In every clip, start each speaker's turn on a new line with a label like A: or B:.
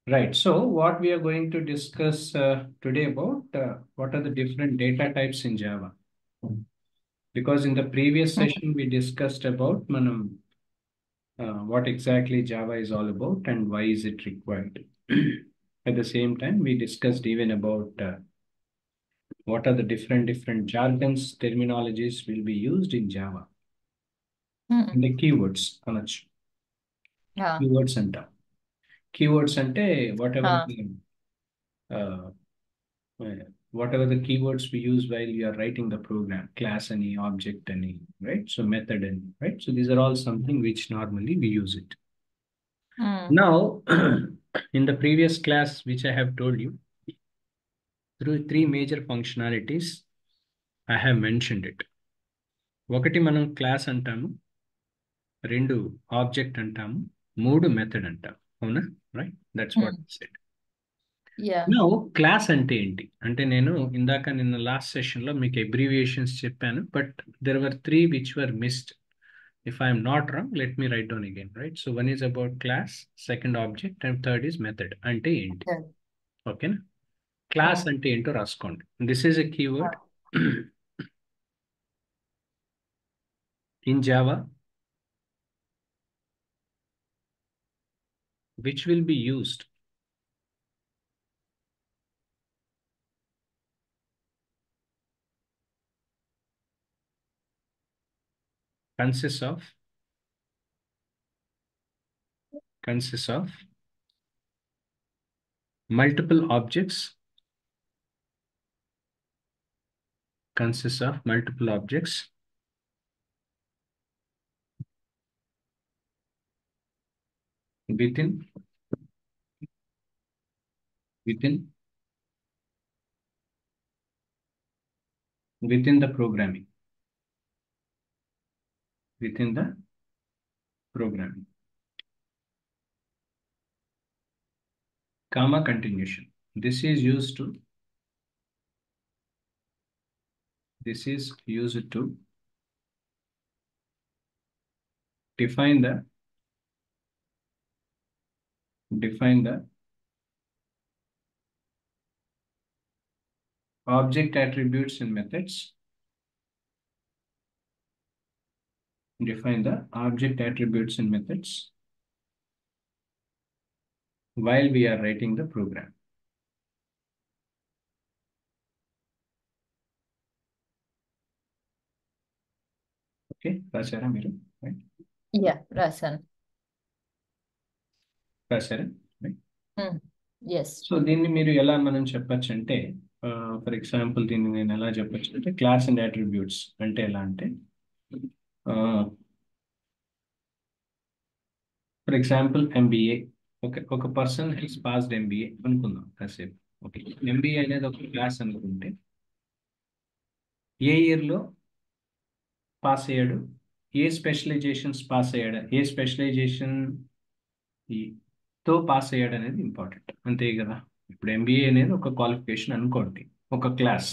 A: Right. So what we are going to discuss today about what are the different data types in Java. Because in the previous session we discussed about manam, what exactly Java is all about and why is it required. At the same time, we discussed even about what are the different jargons, terminologies will be used in Java. And the keywords, అనొచ్చు. Keywords అంటాం. Keywords అంటే whatever
B: हाँ,
A: the, uh, whatever the keywords we use while you are writing the program, class any, object any, right? So method any, right? So these are all something which normally we use it. Now, in the previous class, which I have told you, through three major functionalities, I have mentioned it. ఒకటి మనం class అంటాము, రెండు object అంటాము, మూడు method అంటాం. అవునా? Right, that's what said.
B: yeah,
A: no, class అంటే ఏంటి అంటే, నేను ఇందాక నిన్న లాస్ట్ సెషన్ లో మీకు అబ్రివియేషన్స్ చెప్పాను, but there were three which were missed. If I am not wrong, let me write down again, right? So one is about class, second object, and third is method. అంటే ఏంటి?
B: okay,
A: ఓకేనా? Class అంటే ఏంటో రాసుకోండి. This is a keyword in Java which will be used consists of multiple objects, consists of multiple objects within the programming, within the programming, comma continuation. This is used to define the object attributes and methods. Define the object attributes and methods while we are writing the program. Okay, రాశారా మీరు? Right?
B: yeah, రాశాను.
A: రాశారా? Right?
B: Yes,
A: so దీన్ని మీరు ఎలా మనం చెప్పచ్చు అంటే, ఫర్ ఎగ్జాంపుల్ దీన్ని నేను ఎలా చెప్పచ్చు అంటే, క్లాస్ అండ్ అట్రిబ్యూట్స్ అంటే ఎలా అంటే, ఫర్ ఎగ్జాంపుల్ ఎంబీఏ, ఒక పర్సన్ హిస్ పాస్డ్ ఎంబీఏ అనుకుందాం కాసేపు. ఓకే, ఎంబీఏ అనేది ఒక క్లాస్ అనుకుంటే, ఏ ఇయర్లో పాస్ అయ్యాడు, ఏ స్పెషలైజేషన్స్ పాస్ అయ్యాడు, ఏ స్పెషలైజేషన్ తో పాస్ అయ్యాడు అనేది ఇంపార్టెంట్, అంతే కదా? ఇప్పుడు ఎంబీఏ అనేది ఒక క్వాలిఫికేషన్ అనుకోండి, ఒక క్లాస్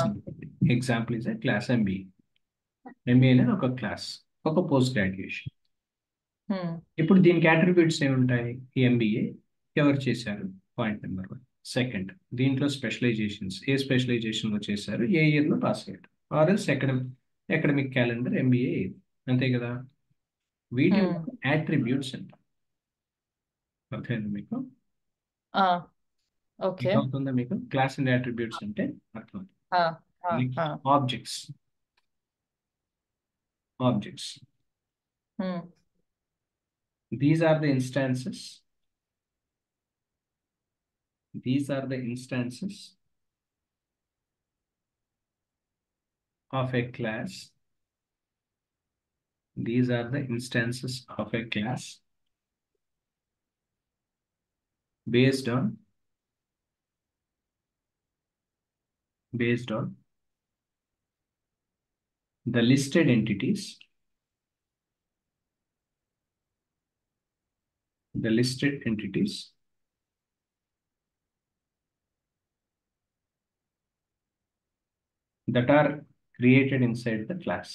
A: అనుకోండి. Example is class MBA. MBA అనేది ఒక క్లాస్, ఒక పోస్ట్ గ్రాడ్యుయేషన్. ఇప్పుడు దీనికి అట్రిబ్యూట్స్ ఏముంటాయి? ఈ ఎంబీఏ ఎవరు చేశారు, పాయింట్ నెంబర్ 1. సెకండ్, దీంట్లో స్పెషలైజేషన్స్, ఏ స్పెషలైజేషన్ లో చేశారు, ఏ ఇయర్ లో పాస్ అయ్యాడు, ఆర్ఎల్స్ అకాడమిక్ క్యాలెండర్ ఎంబీఏ, అంతే కదా? వీటి అట్రిబ్యూట్స్ అంటారు. అర్థమైంది మీకు?
B: ఓకే,
A: అవుతుందా మీకు? క్లాస్ అండ్ అట్రిబ్యూట్స్ అంటే అర్థం. Objects. These are the instances. Of a class. These are the instances of a class based on the listed entities, that are created inside the class.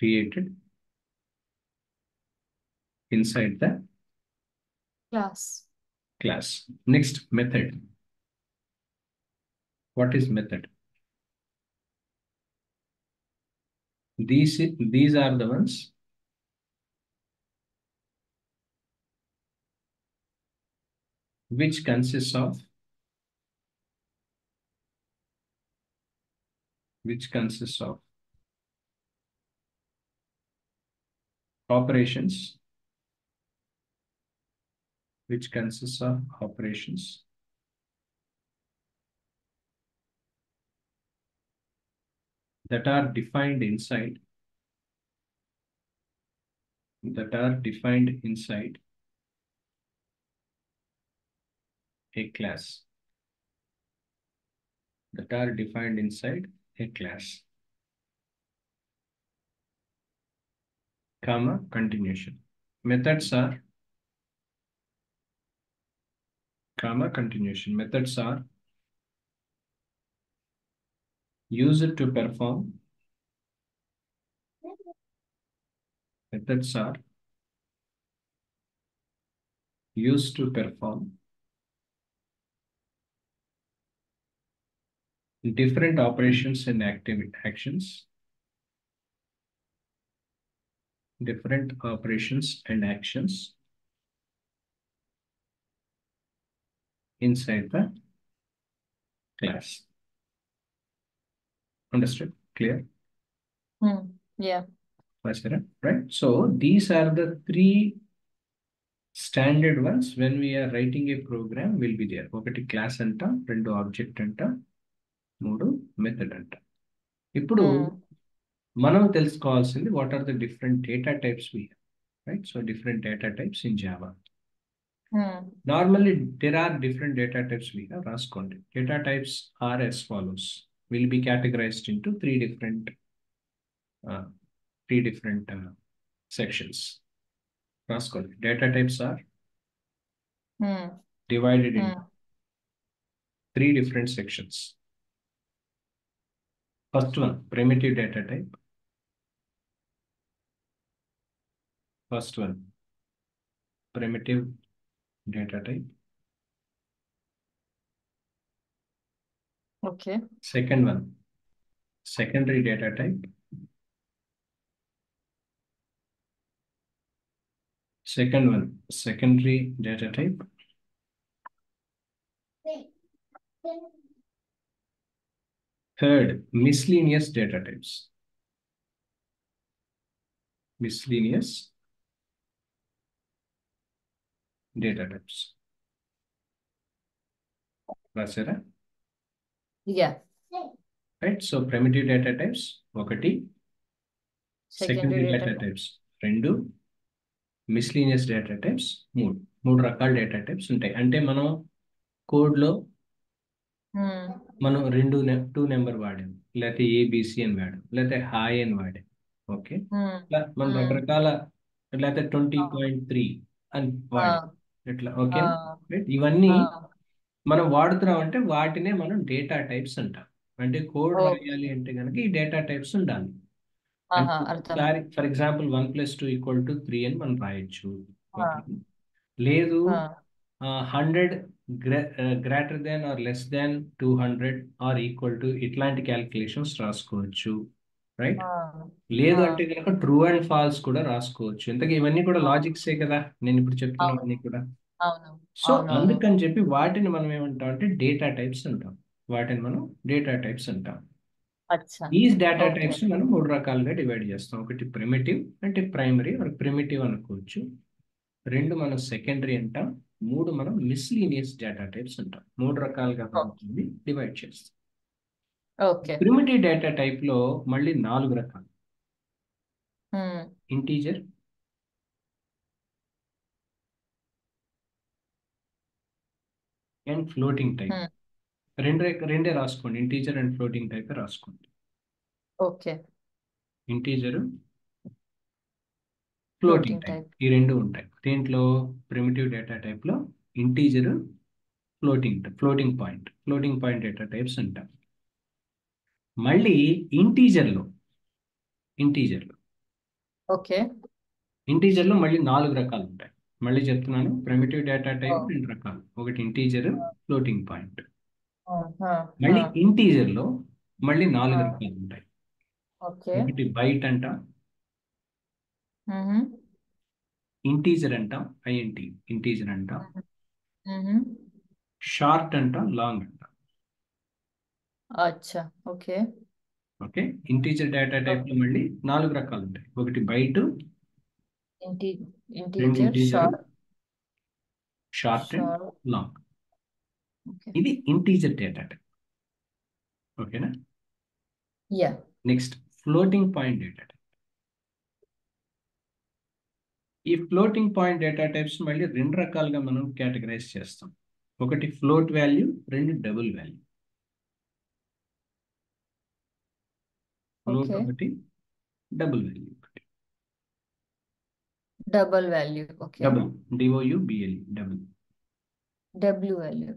A: created inside the
B: Class.
A: class. Next, method. What is method? These are the ones which consists of operations, that are defined inside a class. Comma, continuation. Methods are used to perform different operations and actions inside the class. Understood? Clear?
B: Yeah.
A: Right? So these are the three standard ones when we are writing a program will be there. ఒకటి class అంట, రెండు object అంట, మూడు method అంట. ఇప్పుడు మనం తెలుసుకోవాల్సింది what are the different data types we right. So different data types in Java. Normally there are different data types we have రాసుకోండి. Data types are as follows. Will be categorized into three different sections. రాసుకోండి. Data types are divided into three different sections. First one, primitive data type.
B: Okay.
A: Second one, secondary data type. Secondary data type. Third, miscellaneous data types. రాసారా?
B: Yeah.
A: Right. So primitive data types ఒకటి, secondary data types రెండు, miscellaneous data types మూడు రకాల data types ఉంటాయి. అంటే మనం కోడ్లో మనం two number వాడాం, లేకపోతే ఏబిసి అని వాడాం, లేకపోతే హాయ్ అని వాడాం. ఓకే, మనం రకరకాల, లేకపోతే 20.3 అని వాడాం ఇట్లా. ఓకే, ఇవన్నీ మనం వాడుతున్నాం అంటే వాటినే మనం డేటా టైప్స్ అంటాం. అంటే కోడ్ రాయాలి అంటే కనుక ఈ డేటా టైప్స్ ఉండాలి. ఫర్ ఎగ్జాంపుల్ 1+2=3 అని మనం రాయొచ్చు. లేదు 100 greater than or less than 200 or equal to ఇట్లాంటి క్యాలిక్యులేషన్స్ రాసుకోవచ్చు. రైట్. లేదు అంటే కనుక ట్రూ అండ్ ఫాల్స్ కూడా రాసుకోవచ్చు. ఇంతకీ ఇవన్నీ కూడా లాజిక్సే కదా నేను ఇప్పుడు చెప్తున్నవన్నీ కూడా. సో అందుకని చెప్పి వాటిని మనం ఏమంటాం అంటే డేటా టైప్స్ అంటాం. ఈ డేటా టైప్స్ మనం మూడు రకాలుగా డివైడ్ చేస్తాం. ఒకటి ప్రిమిటివ్ అంటే ప్రైమరీ ఆర్ ప్రిమిటివ్ అనుకోవచ్చు, రెండు మనం సెకండరీ అంటాం, మూడు మనం మిస్లీనియస్ డేటా టైప్స్ అంటాం. మూడు రకాలుగా డివైడ్ చేస్తాం. ప్రిమిటివ్ డేటా టైప్ లో మళ్ళీ 4 రకాలు. Integer, and floating type. రెండే రాసుకోండి, ఇంటీజర్ అండ్ ఫ్లోటింగ్ టైప్ రాసుకోండి.
B: ఓకే.
A: ఇంటీజర్, ఫ్లోటింగ్ టైప్ ఈ రెండు ఉంటాయి దీంట్లో. ప్రిమిటివ్ డేటా టైప్ లో integer, floating point data types ఉంటాయి. మళ్ళీ ఇంటీజర్లో
B: ఓకే.
A: ఇంటీజర్లో మళ్ళీ 4 రకాలు ఉంటాయి. మళ్ళీ చెప్తున్నాను, ప్రిమిటివ్ డేటా
B: ఓ.
A: టైప్ 2 రకాలు. ఒకటి ఇంటీజర్, ఫ్లోటింగ్ పాయింట్.
B: ఆ, ఆ,
A: మళ్ళీ
B: ఆ,
A: ఇంటీజర్లో మళ్ళీ 4
B: ఆ.
A: రకాలు ఉంటాయి.
B: ఓకే.
A: ఒకటి బైట్ అంటాం,
B: మ్మ్.
A: ఇంటీజర్ అంటాం, ఐఎన్టీ ఇంటీజర్ అంటాం,
B: మ్మ్.
A: షార్ట్ అంటాం, లాంగ్ అంటాం.
B: అచ్చా. ఓకే.
A: ఓకే, ఇంటీజర్ డేటా టైప్లో
B: ఓకే.
A: మళ్ళీ 4 రకాలు ఉంటాయి. ఒకటి బైట్,
B: ఇంటి
A: రెండు
B: integer
A: integer,
B: short.
A: Short and
B: short.
A: Long.
B: Okay.
A: ఇది ఇంటీజర్ డేటా టైప్. ఓకేనా.
B: Yeah.
A: Next floating point data type. ఈ ఫ్లోటింగ్ పాయింట్ డేటా టైప్స్ మళ్ళీ 2 రకాలుగా మనం కేటగరైజ్ చేస్తాం. ఒకటి ఫ్లోట్ వాల్యూ, రెండు డబుల్ వాల్యూ. Float
B: okay.
A: ఒకటి, డబుల్ వాల్యూ ఒకటి.
B: Double value. Okay.
A: Double, D O U B L E, double.
B: W value.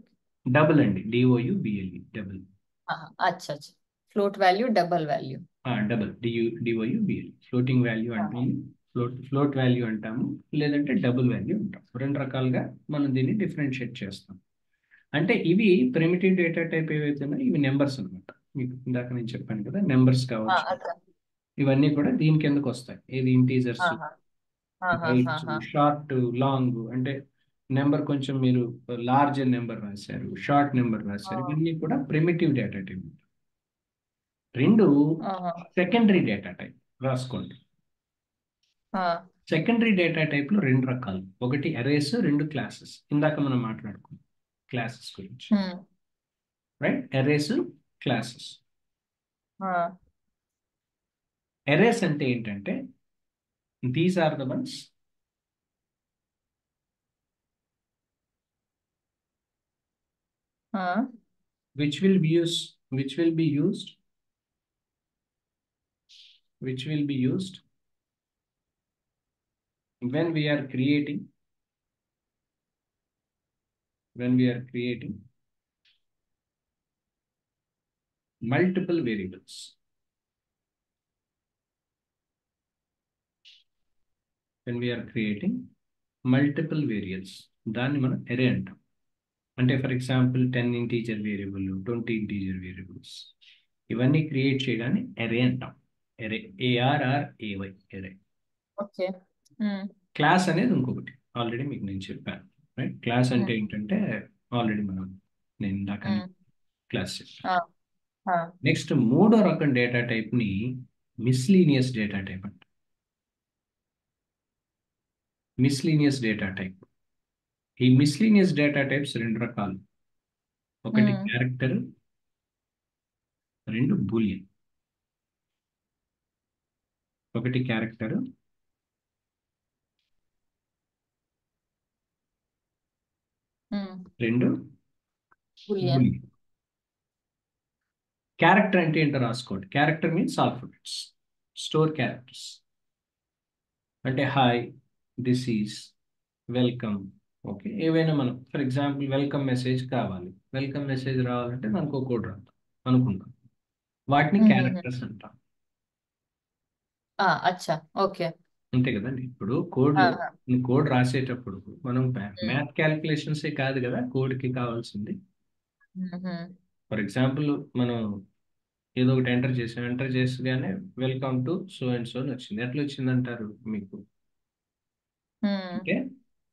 A: Double అండి, డిఓయుబిఎల్ఈ, డబుల్.
B: అచ్చా అచ్చా. Float value, double value.
A: Double, D O U B L E. Floating value అంటాము, ఫ్లోట్ వాల్యూ అంటాము, లేదంటే డబుల్ వాల్యూ అంటాం. 2 రకాలుగా మనం దీన్ని డిఫరెన్షియేట్ చేస్తాం. అంటే ఇవి ప్రిమిటివ్ డేటా టైప్ ఏవైతే ఇవి నెంబర్స్ అనమాట. మీకు ఇందాక నేను చెప్పాను కదా, నెంబర్స్ కావచ్చు,
B: అచ్చా.
A: ఇవన్నీ కూడా దీని కిందకు వస్తాయి. ఏది ఇంటీజర్స్,
B: ఆహా. ఆహా.
A: బైట్స్,
B: ఆహా.
A: Short, long. అంటే నెంబర్ కొంచెం మీరు లార్జ్ నెంబర్ రాశారు, షార్ట్ నెంబర్ రాశారు, ఇవన్నీ కూడా ప్రిమిటివ్ డేటా టైప్. రెండు
B: ఆహా.
A: సెకండరీ డేటా టైప్ రాసుకోండి.
B: ఆ.
A: సెకండరీ డేటా టైప్లో 2 రకాలు. ఒకటి అరేస్, రెండు క్లాసెస్. ఇందాక మనం మాట్లాడుకున్నాం క్లాసెస్ గురించి,
B: మ్మ్.
A: రైట్. Arrays, classes.
B: ఆ.
A: అరేస్ అంటే ఏంటంటే, దీస్ ఆర్ ద వన్స్
B: ఆ.
A: which will be used which will be used which will be used when we are creating multiple variables. When we are creating multiple variables, దాన్ని మనం అరే అంటాం. అంటే for example 10 integer variable, 20 integer variables, ఇవన్నీ create చేయడాన్ని అరే అంటాం. అరే, ఏఆర్ఆర్ఏవై, అరే.
B: ఓకే. మ్మ్.
A: క్లాస్ అనేది ఇంకొకటి, ఆల్రెడీ మీకు నేను చెప్పాను, రైట్. క్లాస్ అంటే
B: మ్మ్.
A: ఏంటంటే ఆల్రెడీ నేను ఇందాక
B: మ్మ్.
A: క్లాస్ చెప్పాను.
B: ఆ. ఆ.
A: నెక్స్ట్ మూడో రకం డేటా టైప్ ని మిస్లీనియస్ డేటా టైప్ అంట. Miscellaneous data type. ఈ మిస్లీనియస్ డేటా టైప్స్ 2 రకాలు. ఒకటి
B: మ్మ్.
A: క్యారెక్టర్, రెండు బూలియన్. ఒకటి క్యారెక్టర్,
B: మ్మ్.
A: రెండు
B: బులియన్.
A: బూలియన్. క్యారెక్టర్ అంటే ఏంటో రాసుకోండి. Character means alphabets, store characters. అంటే hi, this is, welcome. Okay, ఏవైనా మనం ఫర్ ఎగ్జాంపుల్ వెల్కమ్ మెసేజ్ కావాలి, వెల్కమ్ మెసేజ్ రావాలంటే దానికి ఒక కోడ్ రాద్దాం అనుకుందాం, వాటిని
B: మ్మ్.
A: క్యారెక్టర్స్ అంటాం.
B: అచ్చా. ఓకే.
A: అంతే కదండి. ఇప్పుడు
B: ఆహా.
A: కోడ్ రాసేటప్పుడు మనం
B: మ్మ్.
A: మ్యాథ్ క్యాలిక్యులేషన్సే కాదు కదా కోడ్కి కావాల్సింది.
B: మ్మ్.
A: ఫర్ ఎగ్జాంపుల్ మనం ఏదో ఒకటి ఎంటర్ చేస్తేనే welcome to so and so అని వచ్చింది. ఎట్లా వచ్చింది అంటారు మీకు?
B: మ్మ్.
A: అంటే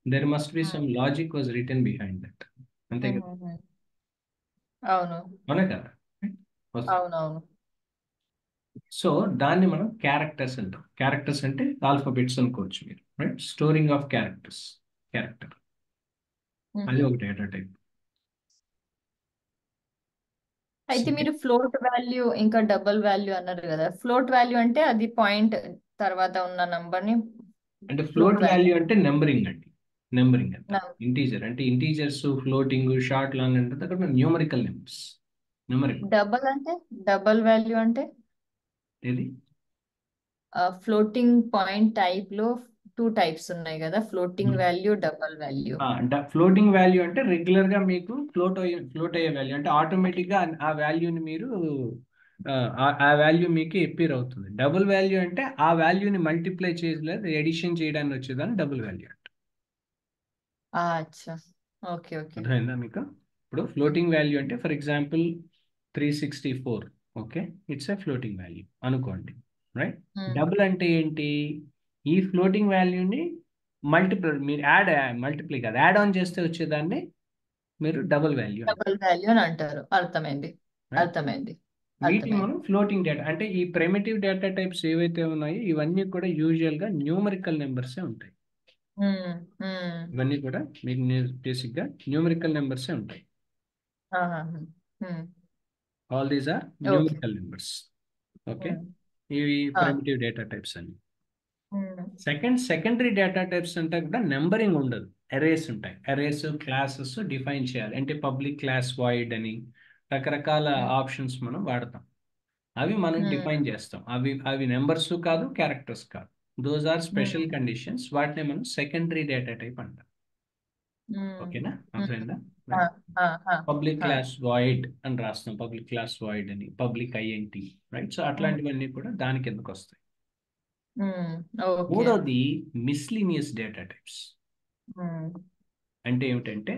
A: there must be some logic was return behind that. అంతే కదా,
B: మ్మ్. అవును.
A: అవునా కదా.
B: అవునవును.
A: సో దాన్ని మనం క్యారెక్టర్స్ అంటాం. క్యారెక్టర్స్ అంటే ఆల్ఫాబెట్స్ అనుకోవచ్చు మీరు, రైట్. స్టోరింగ్ ఆఫ్ క్యారెక్టర్, అది
B: మ్మ్.
A: ఒక డేటా టైప్.
B: అయితే మీరు ఫ్లోట్ వాల్యూ ఇంకా డబుల్ వాల్యూ అన్నారు కదా. ఫ్లోట్ వాల్యూ అంటే అది పాయింట్ తర్వాత ఉన్న నంబర్ ని
A: అంటే
B: ఫ్లోట్
A: ఫ్లోట్
B: వాల్యూ.
A: వాల్యూ అంటే నెంబరింగ్ అండి, నెంబరింగ్ అంట. ఇంటీజర్ అంటే ఇంటీజర్స్, ఫ్లోటింగ్, షార్ట్, లాంగ్ అంటే అక్కడ న్యూమరికల్ నెంబర్స్. న్యూమరికల్
B: డబల్ అంటే, డబల్ వాల్యూ అంటే
A: ఏది?
B: ఫ్లోటింగ్ పాయింట్ టైప్ లో 2 టైప్స్ ఉన్నాయి కదా, floating value, double value.
A: Floating value అంటే రెగ్యులర్ గా మీకు ఫ్లోట్ అయ్యే వాల్యూ. అంటే ఆటోమేటిక్ గా ఆ వాల్యూని మీరు ఆ వాల్యూ మీకు ఎప్పీర్ అవుతుంది. డబుల్ వాల్యూ అంటే ఆ వాల్యూని మల్టిప్లై చేయలేదు ఎడిషన్ చేయడానికి వచ్చేదాన్ని డబుల్ వాల్యూ అంట.
B: అచ్చా. Okay okay.
A: అర్థమైందా మీకు? ఇప్పుడు ఫ్లోటింగ్ వాల్యూ అంటే for example 364, okay, it's a floating value అనుకోండి, రైట్? డబుల్ అంటే ఏంటి? ఈ ఫ్లోటింగ్ వాల్యూని మల్టిపుల్ మీరు మల్టిప్లై కాదు యాడ్ ఆన్ చేస్తే వచ్చేదాన్ని మీరు డబుల్ వాల్యూ అంటారు,
B: డబుల్ వాల్యూ అని అంటారు. అర్థమైంది
A: రైట్?
B: అర్థమైంది
A: వీటిని
B: అర్థమైంది.
A: మనం ఫ్లోటింగ్ డేటా అంటే ఈ ప్రిమిటివ్ డేటా టైప్స్ ఏవైతే ఉన్నాయో ఇవన్నీ కూడా యూజువల్గా న్యూమరికల్ నెంబర్సే ఉంటాయి.
B: ఉమ్, ఉమ్,
A: ఇవన్నీ కూడా మీకు బేసిక్గా న్యూమరికల్ నెంబర్సే ఉంటాయి.
B: ఆహా, um,
A: all these are
B: okay.
A: Numerical numbers, okay.
B: ఉమ్,
A: ఇవి
B: ఆ,
A: ప్రిమిటివ్ డేటా టైప్స్ అని.
B: ఉమ్,
A: సెకండరీ డేటా టైప్స్ అంటే కూడా నెంబరింగ్ ఉండదు, అరేస్ ఉంటాయి. అరేస్ క్లాసెస్ డిఫైన్ చేయాలి అంటే పబ్లిక్ క్లాస్ వాయిడ్ అని రకరకాల
B: ఉమ్,
A: ఆప్షన్స్ మనం వాడతాం. అవి మనం
B: ఉమ్,
A: డిఫైన్ చేస్తాం. అవి అవి నెంబర్స్ కాదు, క్యారెక్టర్స్ కాదు. Those are special
B: um,
A: conditions. వాటిని మనం సెకండరీ డేటా టైప్ అంటాం.
B: ఉమ్,
A: ఓకేనా?
B: ఉమ్,
A: అర్థమైందా?
B: ఆ, ఆ, ఆ,
A: పబ్లిక్
B: ఆ,
A: క్లాస్ వాయిడ్ అని రాస్తాం, పబ్లిక్ క్లాస్ వాయిడ్ అని, పబ్లిక్ ఐఎన్టీ, రైట్? సో
B: ఉమ్,
A: అట్లాంటివన్నీ కూడా దాని కిందకు వస్తాయి.
B: ఉమ్, ఓకే.
A: మూడోది మిస్లీనియస్ డేటా టైప్స్.
B: ఉమ్,
A: అంటే ఏమిటంటే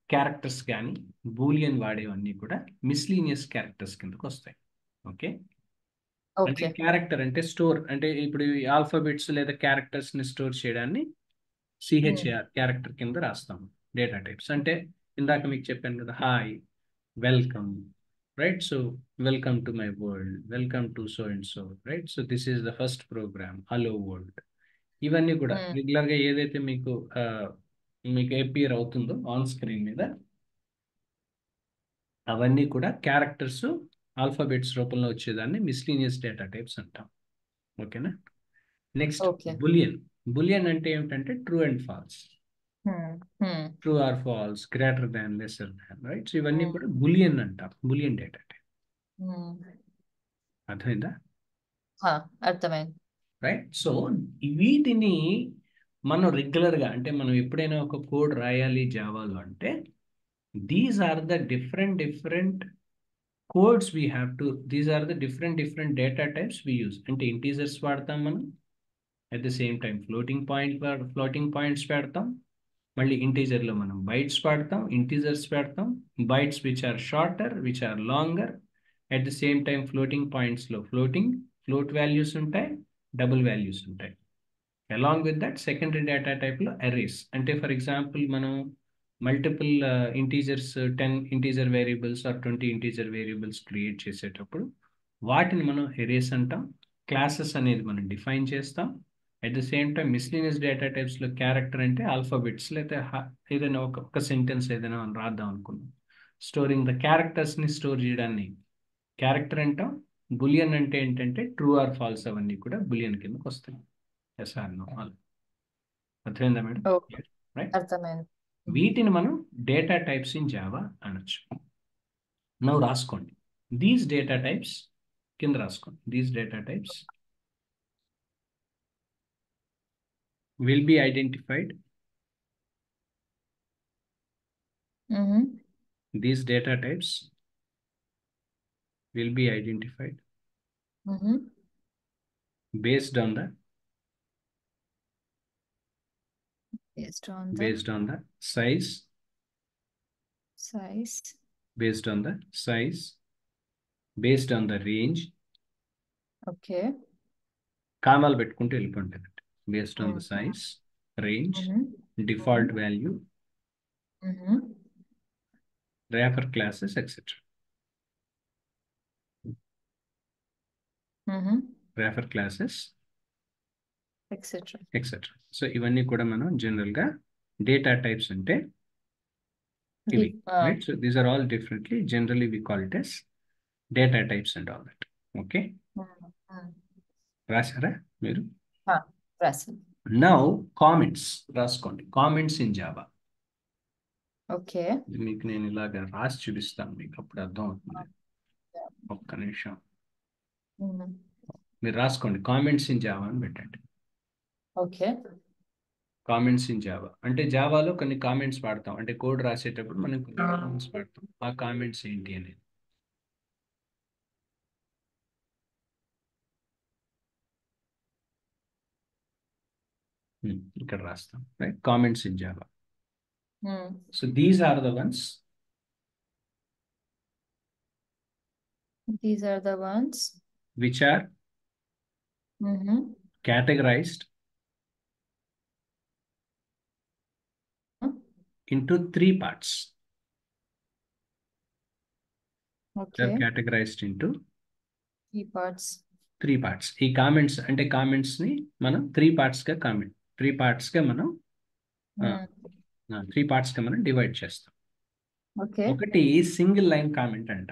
A: క్యారెక్టర్స్ కానీ బూలియన్ వాడేవన్నీ కూడా మిస్లీనియస్ క్యారెక్టర్స్ కిందకు వస్తాయి. ఓకే. అంటే
B: ఓకే.
A: క్యారెక్టర్ అంటే స్టోర్ అంటే ఇప్పుడు ఆల్ఫాబెట్స్ లేదా క్యారెక్టర్స్ ని స్టోర్ చేయడాన్ని
B: ఉమ్,
A: సిహెచ్ఏఆర్ క్యారెక్టర్ కింద రాస్తాం. డేటా టైప్స్ అంటే ఇందాక మీకు చెప్పాను కదా, hi, welcome, right? So welcome to my world, welcome to so and so, right? So this is the first program, hello world. ఇవన్నీ కూడా
B: ఉమ్,
A: రెగ్యులర్ గా ఏదైతే మీకు మీకు అపియర్ అవుతుందో ఆన్ స్క్రీన్ మీద అవన్నీ కూడా క్యారెక్టర్స్ ఆల్ఫాబెట్స్ రూపంలో వచ్చేదాన్ని మిస్లీనియస్ డేటా టైప్స్ అంటాం. ఓకేనా? Next
B: okay.
A: బులియన్. బులియన్ అంటే ఏమిటంటే true and false,
B: um, um,
A: true or false, greater than, lesser than, right? So ఇవన్నీ
B: ఉమ్,
A: కూడా బులియన్ అంటాం, బులియన్ డేటా టైప్.
B: ఉమ్,
A: అర్థమైందా?
B: ఆ, అర్థమైంది.
A: రైట్? సో వీటిని మనం రెగ్యులర్గా అంటే మనం ఎప్పుడైనా ఒక కోడ్ రాయాలి జావాలో అంటే these are the different codes we have to, these are the different data types we use. అంటే ఇంటీజర్స్ వాడతాం మనం, at the same time floating points పెడతాం, మళ్ళీ ఇంటీజర్లో మనం బైట్స్ వాడతాం, ఇంటీజర్స్ పెడతాం, bytes which are shorter, which are longer. At the same time floating పాయింట్స్లో ఫ్లోట్ వాల్యూస్ ఉంటాయి, డబుల్ వాల్యూస్ ఉంటాయి. Along with that secondary data టైప్లో అరేస్ అంటే ఫర్ ఎగ్జాంపుల్ మనం multiple integers 10 integer variables or 20 integer variables create చేసేటప్పుడు వాటిని మనం arrays అంటాం. క్లాసెస్ అనేది మనం డిఫైన్ చేస్తాం. At the same time miscellaneous data టైప్స్లో క్యారెక్టర్ అంటే ఆల్ఫాబెట్స్ లేదా ఏదైనా ఒక సెంటెన్స్ ఏదైనా మనం రాద్దాం అనుకున్నాం, స్టోరింగ్ ద క్యారెక్టర్స్ని స్టోర్ చేయడాన్ని క్యారెక్టర్ అంటాం. బులియన్ అంటే ఏంటంటే ట్రూ ఆర్ ఫాల్స్, అవన్నీ కూడా బులియన్ కిందకి వస్తాయి. Yes or no. అర్థమైందా మేడం?
B: ఓకే.
A: రైట్?
B: అర్థమైంది. ఉమ్,
A: వీటిని మనం డేటా టైప్స్ ఇన్ జావా అనొచ్చు. నవ్వు రాసుకోండి, దీస్ డేటా టైప్స్ కింద రాసుకోండి. These data types will be identified.
B: Um,
A: These data types will be identified
B: um,
A: based on the
B: based on the
A: based on the size,
B: size.
A: based on the size, based on the range.
B: Okay.
A: కామాలు పెట్టుకుంటూ వెళ్ళిపోండి. Based on
B: um,
A: the size, range,
B: um,
A: default value,
B: um,
A: wrapper classes, etc.
B: Um,
A: Wrapper classes,
B: etcetera.
A: etc. So ఇవన్నీ కూడా మనం జనరల్గా data types అంటే ఇవి, right? So these are all differently generally we call it as data types and all that. Okay, రాశారా మీరు?
B: రాసింది.
A: Now comments రాసుకోండి. Comments in Java.
B: ఓకే.
A: మీకు నేను ఇలాగ రాసి చూపిస్తాను, మీకు అప్పుడు అర్థం అవుతుంది. ఒక్క నిమిషం
B: ఉమ్,
A: మీరు రాసుకోండి, కామెంట్స్ ఇన్ జావా అని పెట్టండి.
B: ఓకే.
A: కామెంట్స్ ఇన్ జావా అంటే జావాలో కొన్ని కామెంట్స్ వాడతాం, అంటే కోడ్ రాసేటప్పుడు మనం కొన్ని కామెంట్స్ వాడతాం. ఆ కామెంట్స్ ఏంటి అనేది ఇక్కడ రాస్తాం, right? Comments in Java.
B: Hmm.
A: So these are the ones
B: These are the ones.
A: Which are
B: Mm-hmm.
A: categorized into three parts. They are
B: Okay.
A: categorized into
B: Three parts.
A: Three parts. ఈ comments అంటే comments ని మనం three parts గా మనం
B: Hmm.
A: Divide చేస్తాం.
B: Okay.
A: ఒకటి single line comment అంట.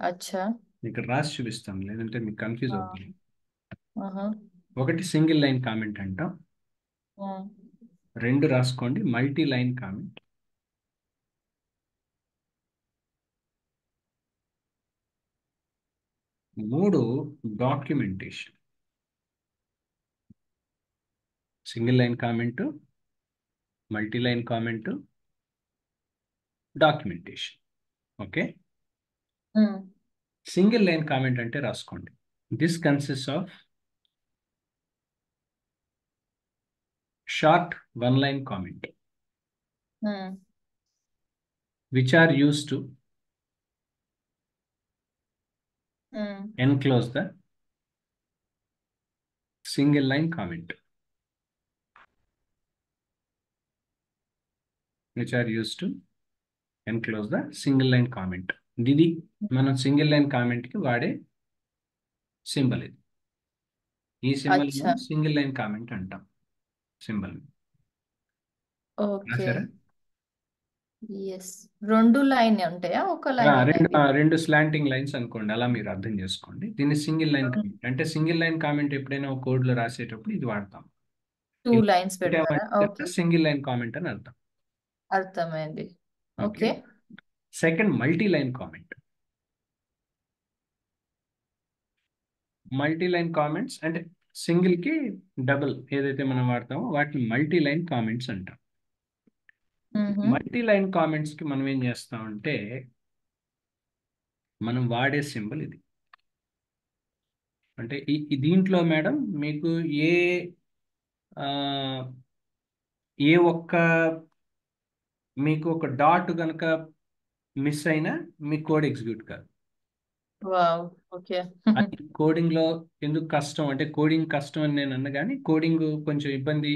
B: Acha.
A: ఇక్కడ రాసి చూపిస్తాం, లేదంటే మీకు కన్ఫ్యూజ్
B: Ah.
A: అవుతుంది.
B: Uh-huh.
A: ఒకటి సింగిల్ లైన్ కామెంట్ అంట.
B: Hmm.
A: రెండు రాసుకోండి, మల్టీ లైన్ కామెంట్. మూడు documentation. Single line comment, multi line comment, documentation. Okay.
B: Hmm.
A: Single line comment అంటే రాసుకోండి, this consist of short one line comment
B: Hmm.
A: which are used to
B: Hmm.
A: enclose the single line comment. Which are used to enclose the single line comment. ఇది మనం single line comment కి వాడే symbol. ఇది ఈ symbol
B: Acha.
A: Single line comment అంటాం. Symbol
B: Okay.
A: రాసారా?
B: Yes. రెండు line ఉంటాయా? ఒక లైన్
A: రెండు స్లాంటింగ్ లైన్స్ అనుకోండి, అలా మీరు అర్థం చేసుకోండి. దీన్ని సింగిల్ లైన్ కామెంట్ అంటే, సింగిల్ లైన్ కామెంట్ ఎప్పుడైనా ఒక కోడ్ లో రాసేటప్పుడు ఇది వాడతాం.
B: టూ లైన్స్ పెడతారా? ఓకే,
A: సింగిల్ లైన్ కామెంట్ అని అర్థం.
B: అర్థమైంది.
A: Okay.
B: Okay.
A: Second multi line comment. Multi line comments అంటే సింగిల్ కి డబుల్ ఏదైతే మనం వాడతామో వాటిని మల్టీ లైన్ కామెంట్స్ అంటాం. మల్టీ లైన్ కామెంట్స్ కి మనం ఏం చేస్తామంటే, మనం వాడే సింబల్ ఇది. అంటే దీంట్లో మేడం మీకు మీకు ఒక డాట్ కనుక మిస్ అయినా మీ కోడ్ ఎగ్జిక్యూట్ కాదు.
B: వావ్. ఓకే.
A: కోడింగ్ లో ఎందుకు కష్టం అంటే, కోడింగ్ కష్టం అని నేను అన్నా కానీ, కోడింగ్ కొంచెం ఇబ్బంది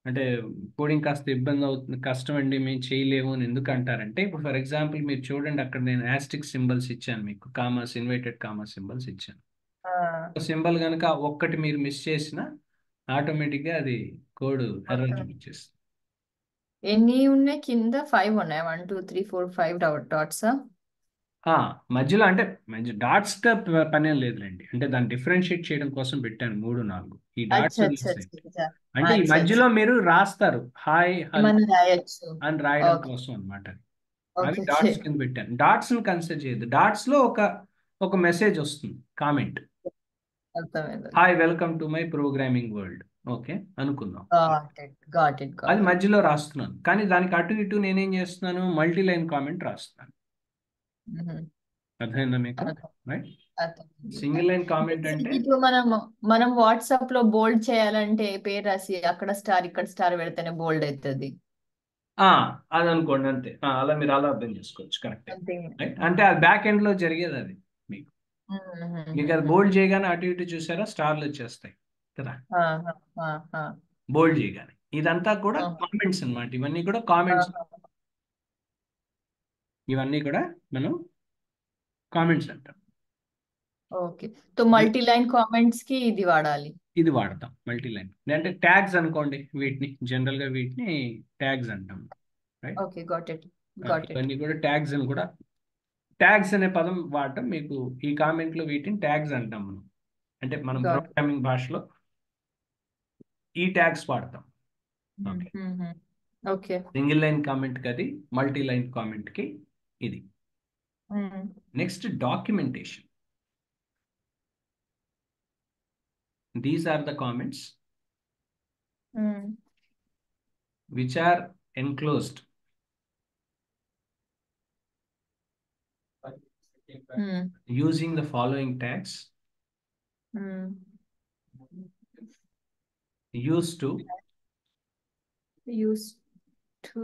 A: అంటే, కోడింగ్ కాస్త ఇబ్బంది అవుతుంది, కష్టం అండి మేము చేయలేము అని ఎందుకు అంటారంటే, ఇప్పుడు ఫర్ ఎగ్జాంపుల్ మీరు చూడండి, అక్కడ నేను యాస్టిక్ సింబల్స్ ఇచ్చాను, మీకు కామర్స్, ఇన్వర్టెడ్ కామర్స్ సింబల్స్ ఇచ్చాను. సింబల్ కనుక ఒక్కటి మీరు మిస్ చేసినా ఆటోమేటిక్గా అది కోడ్ ఎర్రర్ చూపించేస్తుంది.
B: ఎన్ని ఉన్నాయి కింద? 5 ఉన్నాయి. 1 2 3 4 5 డాట్స్.
A: మధ్యలో అంటే డాట్స్ గా పని లేదులేండి, అంటే దాన్ని డిఫరెన్షియేట్ చేయడం కోసం పెట్టాను 3 4 ఈ డాట్స్. అంటే ఈ మధ్యలో మీరు రాస్తారు హాయ్ హలో
B: రాయొచ్చు
A: అని రాయడం కోసం అనమాట. అవి డాట్స్ కింద పెట్టాను. డాట్స్ ని కన్సిడర్ చేయదు. డాట్స్ లో ఒక మెసేజ్ వస్తుంది, comment, hi welcome to my programming world. Okay అనుకుందాం, అది మధ్యలో రాస్తున్నాను. కానీ దానికి అటు ఇటు నేనేం చేస్తున్నాను, మల్టీ లైన్ కామెంట్ రాస్తున్నాను. అర్థమైందా మీకు? రైట్. సింగిల్ లైన్ కామెంట్ అంటే,
B: ఇప్పుడు మనం వాట్సాప్ లో బోల్డ్ చేయాలంటే పేరు రాసి అక్కడ స్టార్ ఇక్కడ స్టార్ పెడితేనే బోల్డ్ అవుతుంది.
A: అది అనుకోండి అంతే. అలా మీరు అలా అర్థం చేసుకోవచ్చు. కరెక్ట్.
B: అంతే.
A: రైట్. అంటే అది బ్యాక్ ఎండ్ లో జరిగేది అది. మీకు అది బోల్డ్ చేయగానే అటు ఇటు చూసారా స్టార్లు వచ్చేస్తాయి కదా, బోల్డ్ చేయగానే. ఇదంతా కూడా కామెంట్స్ అన్నమాట. ఇవన్నీ కూడా కామెంట్స్. ఇవన్నీ కూడా మనం కామెంట్స్ అంటాం.
B: Okay. So multi line comments కి ఇది వాడాలి.
A: ఇది వాడతాం మల్టీ లైన్. అంటే ట్యాగ్స్ అనుకోండి, జనరల్ గా వీటిని ట్యాగ్స్ అంటాం. రైట్.
B: Okay, got it.
A: ఇవన్నీ కూడా ట్యాగ్స్ అని కూడా, ట్యాగ్స్ అనే పదం వాడటం మీకు ఈ కామెంట్ లో వీటిని ట్యాగ్స్ అంటాం మనం. అంటే మనం ప్రోగ్రామింగ్ భాషలో ఈ ట్యాగ్స్ వాడతాం.
B: ఓకే.
A: సింగిల్ లైన్ కామెంట్ కి అది, మల్టీ లైన్ కామెంట్ కి ఇది. Next documentation. These are the comments which are enclosed using the following tags. Use to
B: use to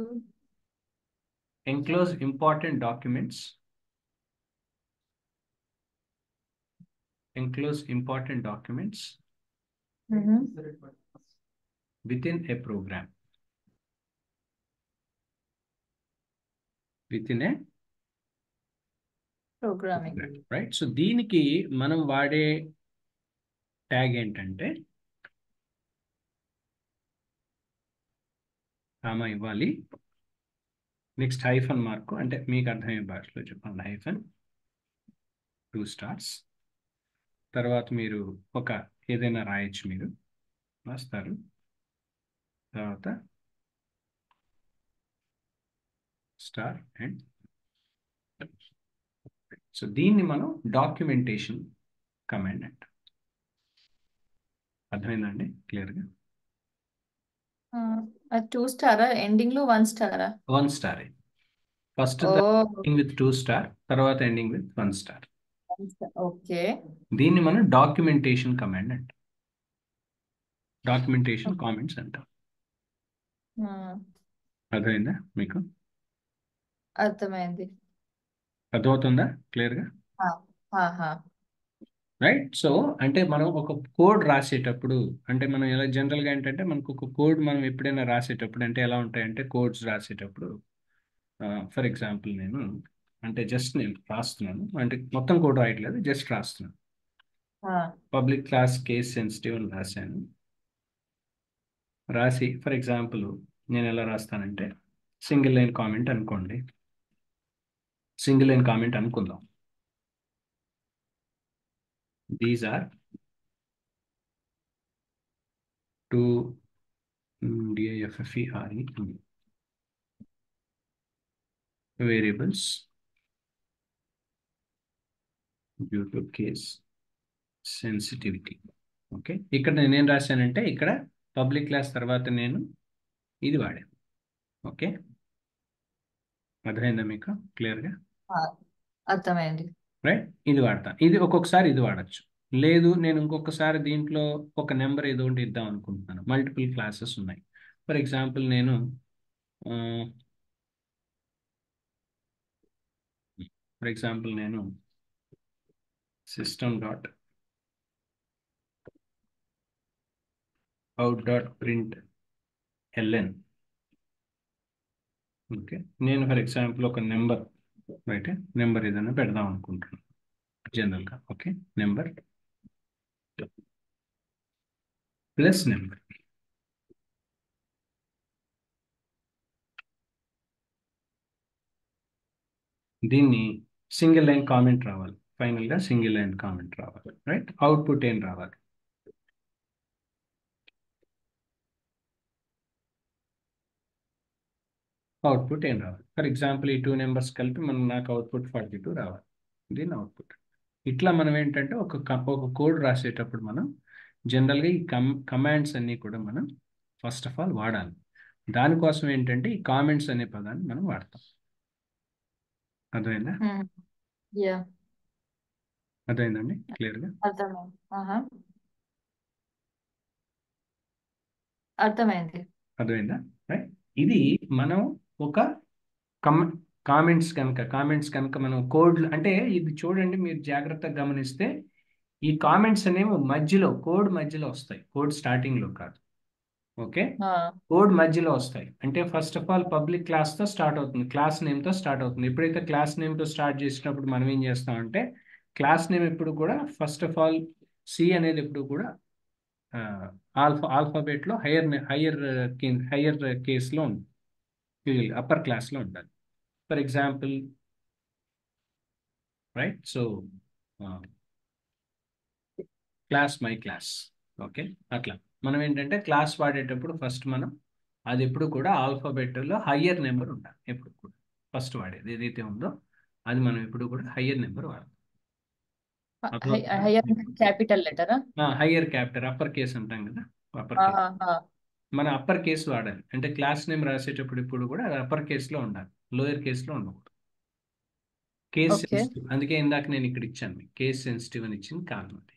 A: enclose important documents within a program
B: programming.
A: Right. So దీనికి మనం వాడే tag ఏంటంటే comma ఇవ్వాలి, next hyphen mark, అంటే మీకు అర్థమయ్యే భాషలో చెప్పండి, హైఫన్ 2 స్టార్స్, తర్వాత మీరు ఒక ఏదైనా రాయొచ్చు, మీరు రాస్తారు, తర్వాత స్టార్ అండ్. సో దీన్ని మనం డాక్యుమెంటేషన్ కమాండ్ అంట. అర్థమైందండి క్లియర్గా?
B: 2 స్టారా, ఎండింగ్ లో 1 స్టారా?
A: 1 స్టార్. ఫస్ట్
B: ఓ,
A: ఎండింగ్ విత్ 2 స్టార్, తర్వాత ఎండింగ్ విత్ 1 స్టార్.
B: ఓకే.
A: దీన్ని మనం డాక్యుమెంటేషన్ కమాండ్ అంట, డాక్యుమెంటేషన్ కామెంట్స్ అంట. అర్థమైందా మీకు?
B: అర్థమైంది.
A: అర్థమవుతుందా క్లియర్గా?
B: ఆహా.
A: రైట్. సో అంటే మనం ఒక కోడ్ రాసేటప్పుడు, అంటే మనం ఎలా జనరల్గా ఏంటంటే మనకు ఒక కోడ్ మనం ఎప్పుడైనా రాసేటప్పుడు అంటే ఎలా ఉంటాయంటే, కోడ్స్ రాసేటప్పుడు ఫర్ ఎగ్జాంపుల్ నేను అంటే జస్ట్ నేను రాస్తున్నాను, అంటే మొత్తం కోడ్ రాయట్లేదు, జస్ట్ రాస్తున్నాను. పబ్లిక్ క్లాస్ కేస్ సెన్సిటివ్ అని రాశాను. రాసి ఫర్ ఎగ్జాంపుల్ నేను ఎలా రాస్తానంటే సింగిల్ లైన్ కామెంట్ అనుకోండి, సింగిల్ లైన్ కామెంట్ అనుకుందాం. These are 2 differe variables due to case sensitivity. Okay, ఇక్కడ నేనేం రాశానంటే ఇక్కడ పబ్లిక్ క్లాస్ తర్వాత నేను ఇది వాడాను. ఓకే, అర్థమైందా మీకు క్లియర్గా?
B: అర్థమైంది.
A: రైట్, ఇది వాడతా, ఇది ఒక్కొక్కసారి ఇది వాడచ్చు. లేదు నేను ఇంకొకసారి దీంట్లో ఒక నెంబర్ ఏదో ఒకటి ఇద్దాం అనుకుంటున్నాను, మల్టిపుల్ క్లాసెస్ ఉన్నాయి. ఫర్ ఎగ్జాంపుల్ నేను system dot out dot print ln. Okay, నేను ఫర్ ఎగ్జాంపుల్ ఒక నెంబర్, రైట్, నెంబర్ ఏదైనా పెడదాం అనుకుంటున్నాను జనరల్గా. Okay, number plus number. దీన్ని సింగిల్ లైన్ కామెంట్ రావాలి, ఫైనల్గా సింగిల్ లైన్ కామెంట్ రావాలి. రైట్, అవుట్పుట్ ఏం రావాలి? అవుట్పుట్ ఏం రావాలి? ఫర్ ఎగ్జాంపుల్ ఈ 2 నెంబర్స్ కలిపి నాకు అవుట్పుట్ 42 రావాలి, దీని అవుట్పుట్. ఇట్లా మనం ఏంటంటే ఒక కోడ్ రాసేటప్పుడు మనం జనరల్గా ఈ కమాండ్స్ అన్నీ కూడా మనం ఫస్ట్ ఆఫ్ ఆల్ వాడాలి. దానికోసం ఏంటంటే ఈ కామెంట్స్ అనే పదాన్ని మనం వాడతాం. అర్థమైందా?
B: యా,
A: అర్థమైందండి క్లియర్గా?
B: అర్థమైంది. అర్థమైంది.
A: అర్థమైందా? రైట్, ఇది మనం ఒక కామెంట్స్ కనుక మనం కోడ్ అంటే ఇది చూడండి, మీరు జాగ్రత్తగా గమనిస్తే ఈ కామెంట్స్ అనేవి మధ్యలో కోడ్ మధ్యలో వస్తాయి, కోడ్ స్టార్టింగ్ లో కాదు. ఓకే, కోడ్ మధ్యలో వస్తాయి. అంటే ఫస్ట్ ఆఫ్ ఆల్ పబ్లిక్ క్లాస్తో స్టార్ట్ అవుతుంది, క్లాస్ నేమ్తో స్టార్ట్ అవుతుంది. ఎప్పుడైతే క్లాస్ నేమ్తో స్టార్ట్ చేసినప్పుడు మనం ఏం చేస్తామంటే క్లాస్ నేమ్ ఎప్పుడు కూడా ఫస్ట్ ఆఫ్ ఆల్ సి అనేది ఎప్పుడు కూడా ఆల్ఫాబెట్లో హయ్యర్ కేస్లో ఉంటుంది, అప్పర్ క్లాస్లో ఉండాలి. For example right, so class my class. Okay, అట్లా మనం ఏంటంటే క్లాస్ వాడేటప్పుడు ఫస్ట్ మనం అది ఎప్పుడు కూడా ఆల్ఫాబెట్లో హయ్యర్ నెంబర్ ఉండాలి. ఎప్పుడు కూడా ఫస్ట్ వాడేది ఏదైతే ఉందో అది మనం ఎప్పుడు కూడా హయ్యర్ నెంబర్ వాడాలి.
B: హయ్యర్ క్యాపిటల్ లెటరా?
A: హయ్యర్ క్యాపిటల్, అప్పర్ కేస్ అంటాం కదా, అప్పర్ కేస్. మన అప్పర్ కేసు వాడాలి. అంటే క్లాస్ నేమ్ రాసేటప్పుడు ఇప్పుడు కూడా అది అప్పర్ కేసులో ఉండాలి, లోయర్ కేసులో ఉండకూడదు. కేస్ సెన్సిటివ్, అందుకే ఇందాక నేను ఇక్కడ ఇచ్చాను, కేస్ సెన్సిటివ్ అని ఇచ్చింది కారణం అది.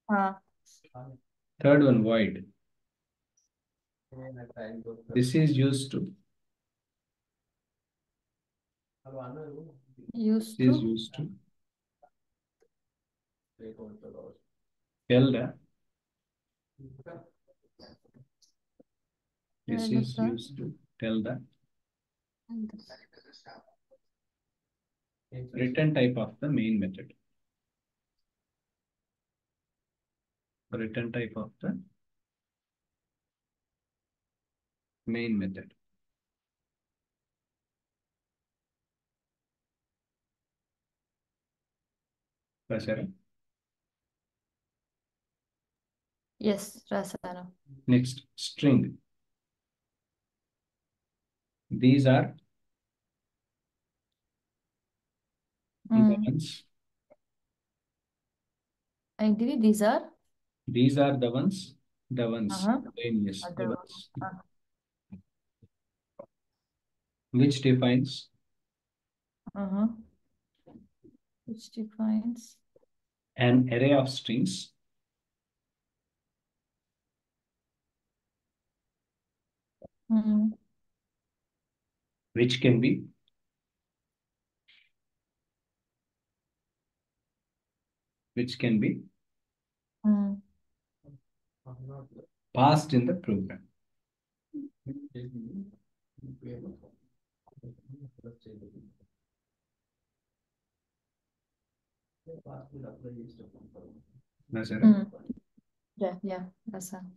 A: Third one, void. This is used to
B: Used
A: this is
B: to
A: used to tell the this
B: tell
A: is
B: the
A: used to tell the return type of the main method. Return type of the main method. రాశారా?
B: Yes రాశాను.
A: Next, string. These are the ones.
B: ఏంటివి these are
A: These are the ones. The ones. Then yes, the
B: other
A: ones. Which defines
B: which defines
A: an array of strings which can be passed in the program. రాశారా?
B: yeah రాశాను.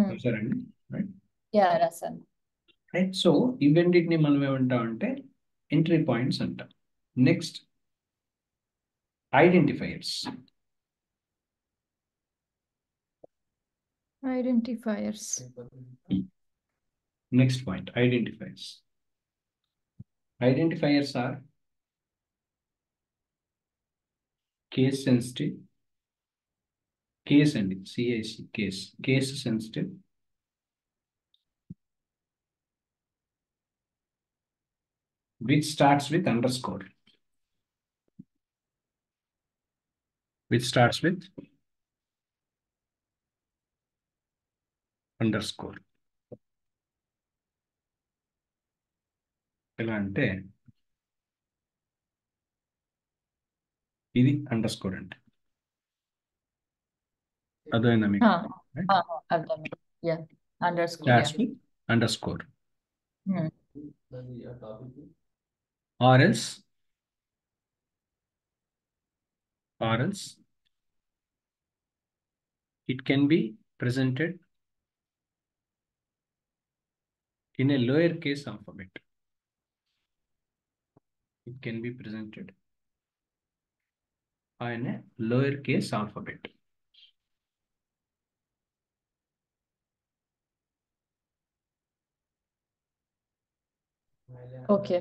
A: రాశారండి? Right?
B: Yeah రాశాను.
A: Right? So ఇవన్నిటిని మనం ఏమంటామంటే entry points అంటాం. Next, identifiers.
B: Identifiers.
A: Next point, identifiers. Identifiers are case sensitive, case and case sensitive, which starts with underscore. Which starts with underscore. ఎలా అంటే ఇది అండర్స్కోర్ అంటే అర్థమైందా మీకు?
B: అర్థమైంది. Yeah underscore.
A: Starts with underscore. Or else it can be presented in a lowercase alphabet. It can be presented in a lowercase alphabet.
B: Okay.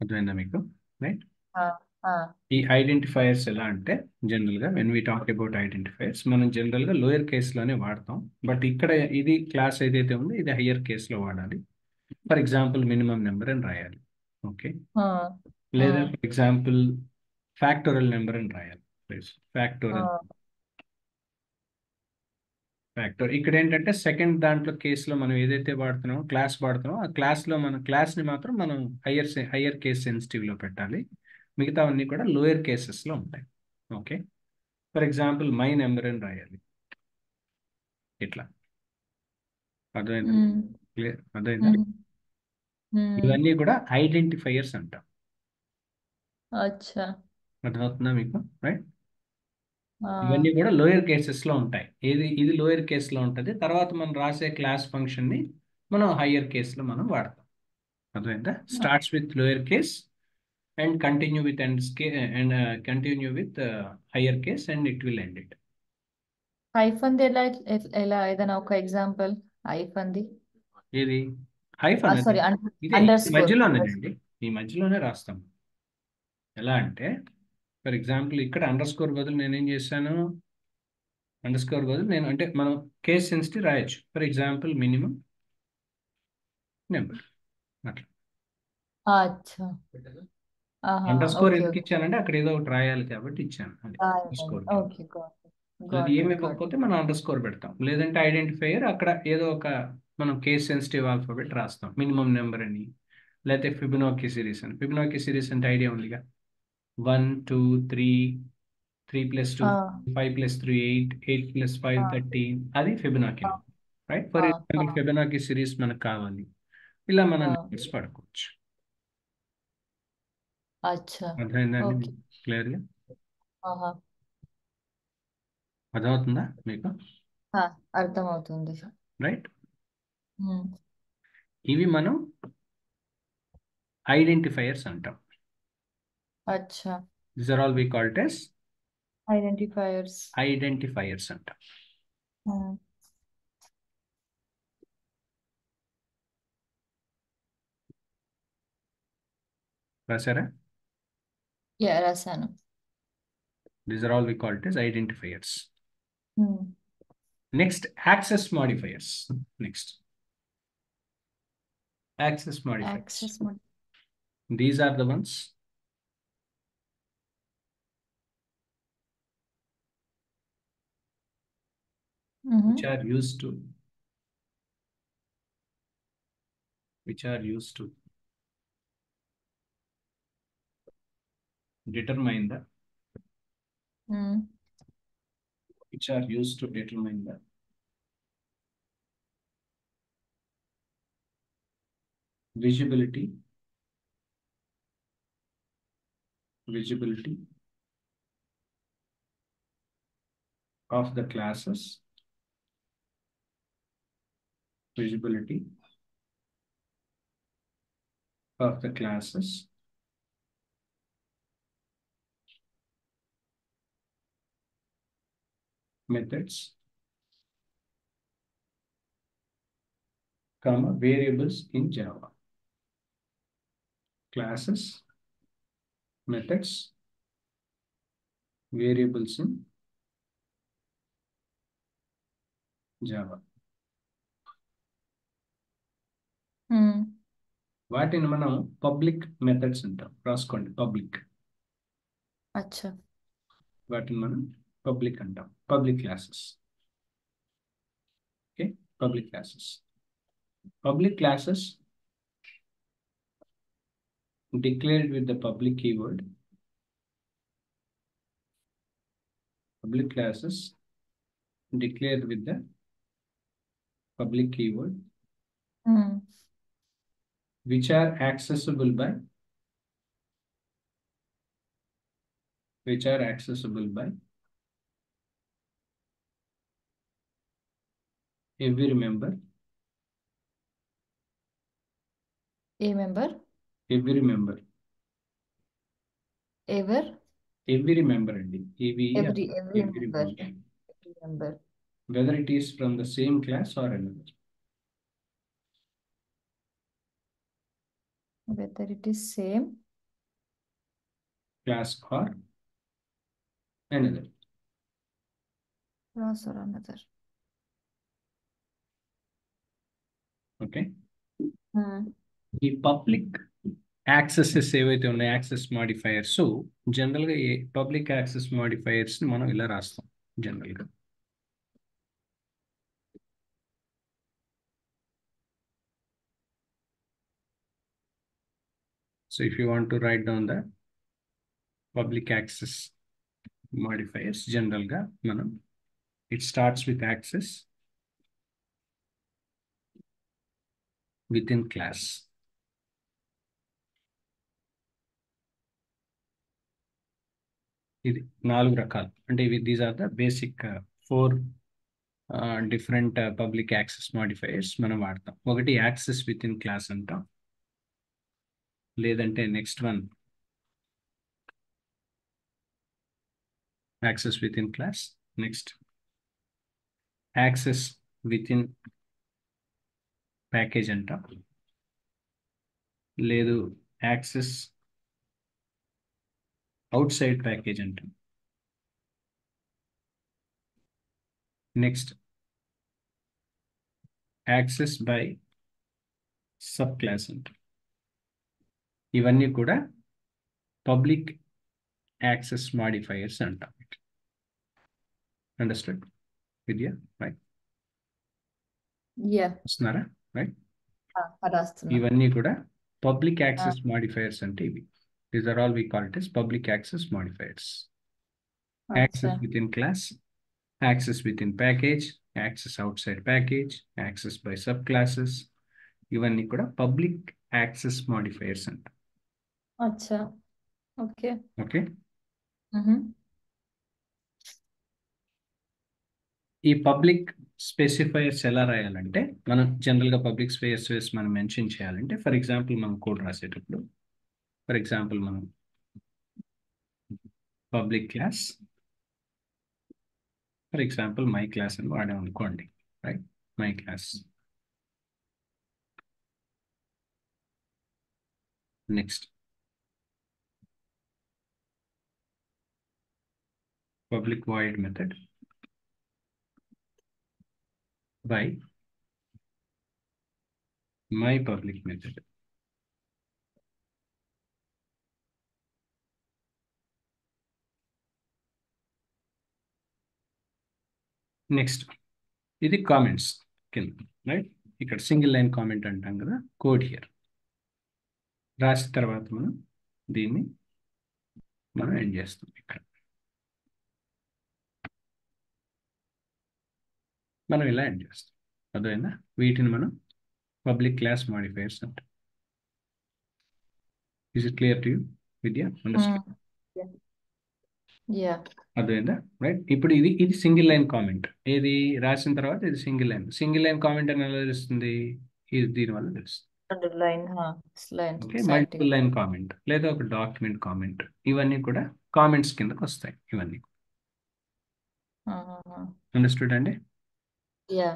A: అర్థమైందా మీకు? Right. ఈ
B: ఈ
A: ఐడెంటిఫైయర్స్ ఎలా అంటే జనరల్ గా when we talk about identifiers మనం general గా lower case లోనే వాడతాం. బట్ ఇక్కడ ఇది క్లాస్ ఏదైతే ఉందో ఇది హయ్యర్ కేస్ లో వాడాలి. ఫర్ ఎగ్జాంపుల్ మినిమం నెంబర్ అని రాయాలి. ఓకే. లేదా ఫర్ ఎగ్జాంపుల్ ఫ్యాక్టోరియల్ నెంబర్ అని రాయాలి. ఫ్యాక్టోరియల్ ఇక్కడ ఏంటంటే సెకండ్ దాంట్లో కేసులో మనం ఏదైతే వాడుతున్నామో క్లాస్ వాడుతున్నామో ఆ క్లాస్లో మన క్లాస్ని మాత్రం మనం హయ్యర్ కేస్ సెన్సిటివ్లో పెట్టాలి. మిగతావన్నీ కూడా లోయర్ కేసెస్లో ఉంటాయి. Okay. For example my number అని రాయాలి. ఇట్లా అర్థమైందా? క్లియర్ అర్థమైందా? ఇవన్నీ కూడా ఐడెంటిఫైయర్స్ అంటాం.
B: అచ్చా.
A: అర్థమవుతుందా మీకు? రైట్. ఇవన్నీ కూడా లోయర్ కేసెస్ లో ఉంటాయి. ఇది లోయర్ కేస్ లో ఉంటుంది. తర్వాత మనం రాసే క్లాస్ ఫంక్షన్ ని మనం హయ్యర్ కేస్ లో మనం వాడతాం. అర్థమైందా? Starts with lower case and continue with continue with higher case and it will end it.
B: Hyphen ఎలా ఏదైనా ఒక ఎగ్జాంపుల్ హైఫన్ ది?
A: ఇది హైఫన్
B: సారీ
A: ఇదే మధ్యలోనేనండి. ఈ మధ్యలోనే రాస్తాం. ఎలా అంటే ఫర్ ఎగ్జాంపుల్ ఇక్కడ అండర్ స్కోర్ బదులు నేనేం చేశాను, అండర్ స్కోర్ బదులు నేను అంటే మనం కేస్ సెన్సిటివ్ రాయొచ్చు. ఫర్ ఎగ్జాంపుల్ మినిమం నెంబర్ అట్లా.
B: అచ్చా. ఆహా.
A: అండర్ స్కోర్
B: ఓకే
A: ఎందుకు
B: ఓకే.
A: ఇచ్చానంటే అక్కడ ఏదో ఒకటి రాయాలి కాబట్టి ఇచ్చాను అది స్కోర్ కింద.
B: ఓకే, గాట్ ఇట్
A: అది
B: గాట్
A: ఏమి
B: ఇట్ గాట్
A: ఇవ్వకపోతే మనం అండర్ స్కోర్ పెడతాం, లేదంటే ఐడెంటిఫైయర్ అక్కడ ఏదో ఒక మనం కేస్ సెన్సిటివ్ ఆల్ఫాబెట్ రాస్తాం, మినిమం నెంబర్ అని, లేకపోతే ఫిబొనాకీ సిరీస్ అని. ఫిబొనాకీ సిరీస్ అంటే ఐడియా ఉందిగా, 1 2 3, 3 + 2 5 + 3 8, 8 + 5 13, అది Fibonacci number, right? For example Fibonacci series మనకు కావాలి, ఇలా మనం నెంబర్స్ పడుకోవచ్చు.
B: అచ్చా.
A: అర్థమైందండి
B: ఓకే.
A: క్లియర్గా?
B: ఆహా.
A: అర్థమవుతుందా మీకు?
B: అర్థమవుతుంది.
A: రైట్.
B: ఉమ్.
A: ఇవి మనం ఐడెంటిఫైయర్స్ అంటాం.
B: అచ్చా.
A: These are all we call it as
B: identifiers.
A: Identifiers అంటాం. రాసారా?
B: రాశాను.
A: These are all we call it as identifiers.
B: Um.
A: Next, access modifiers. Next, access modifiers.
B: Access.
A: These are the ones which are used to determine the visibility of the classes, methods, variables in Java. Classes, methods, variables in Java. వాటిని మనం public methods అంటాం. రాసుకోండి, public.
B: అచ్చా.
A: వాటిని మనం public అంటాం, public classes. Okay, public classes. Public classes declared with the public keyword. Public classes declared with the public keyword, which are accessible by every member.
B: ఏ member?
A: Every member. Every member అండి.
B: Every
A: Every
B: member.
A: member.
B: Every member.
A: Whether it is from the same class or another.
B: Whether it is same
A: Class or another.
B: Class or another.
A: Okay, ఈ public accesses ఏవైతే ఉన్నాయో, access modifiers, జనరల్గా ఈ public access modifiers మనం ఇలా రాస్తాం జనరల్గా. So if you want to write down the public access modifiers, generalగా మనం it starts with access within class. ఇది 4 రకాలు. అంటే ఇవి these are the basic 4 different public access modifiers మనం వాడతాం. ఒకటి యాక్సెస్ విత్ ఇన్ క్లాస్ అంటాం, లేదంటే next one access within class. Next access within package అంటాం, లేదు యాక్సెస్ అవుట్ సైడ్ ప్యాకేజ్ అంటాం. Next access by subclass అంటాం. ఇవన్నీ కూడా పబ్లిక్ యాక్సెస్ మాడిఫైయర్స్ అంటాం. అండర్స్టూడ్ విద్య? రైట్?
B: యా
A: వస్తున్నారా? రైట్?
B: రాస్తున్నా.
A: ఇవన్నీ కూడా పబ్లిక్ యాక్సెస్ మాడిఫైయర్స్ అంటే ఇవి. These are all we call it as public access modifiers.
B: అచ్చా.
A: Access within class, access within package, access outside package, access by subclasses, ఇవన్నీ కూడా public access modifiers అంట.
B: అచ్చా. Okay.
A: Okay.
B: మ్హూ.
A: ఈ public specifiers ఎలా రాయాలంటే, మనం జనరల్గా పబ్లిక్ స్పెసిఫైయర్స్ మనం మెన్షన్ చేయాలంటే, ఫర్ ఎగ్జాంపుల్ మనం కోడ్ రాసేటప్పుడు, ఫర్ ఎగ్జాంపుల్ మనం public class, for example my class అని వాడాం అనుకోండి. Right? My class. Next public void method by my public method. Next ఇది కామెంట్స్ కింద. రైట్? ఇక్కడ సింగిల్ లైన్ కామెంట్ అంటాం కదా, కోడ్ హియర్ రాసిన తర్వాత మనం దీన్ని ఎండ్ చేస్తాం. ఇక్కడ మనం ఇలా ఎండ్ చేస్తాం. అర్థమైందా? వీటిని మనం పబ్లిక్ క్లాస్ మాడిఫైయర్స్ అంటాం. Is it clear to you Vidya? Understand?
B: Yeah.
A: అర్థమైందా? రైట్? ఇప్పుడు ఇది సింగిల్ లైన్ కామెంట్. ఏది రాసిన తర్వాత ఇది సింగిల్ లైన్ కామెంట్ అని ఎలా తెలుస్తుంది? ఇది దీనివల్ల తెలుస్తుంది.
B: Line
A: okay.
B: Side
A: multiple line comment లేదా ఒక డాక్యుమెంట్ కామెంట్, ఇవన్నీ కూడా కామెంట్స్ కిందకి వస్తాయి. ఇవన్నీ అండర్స్టూడ్ అండి?
B: యా.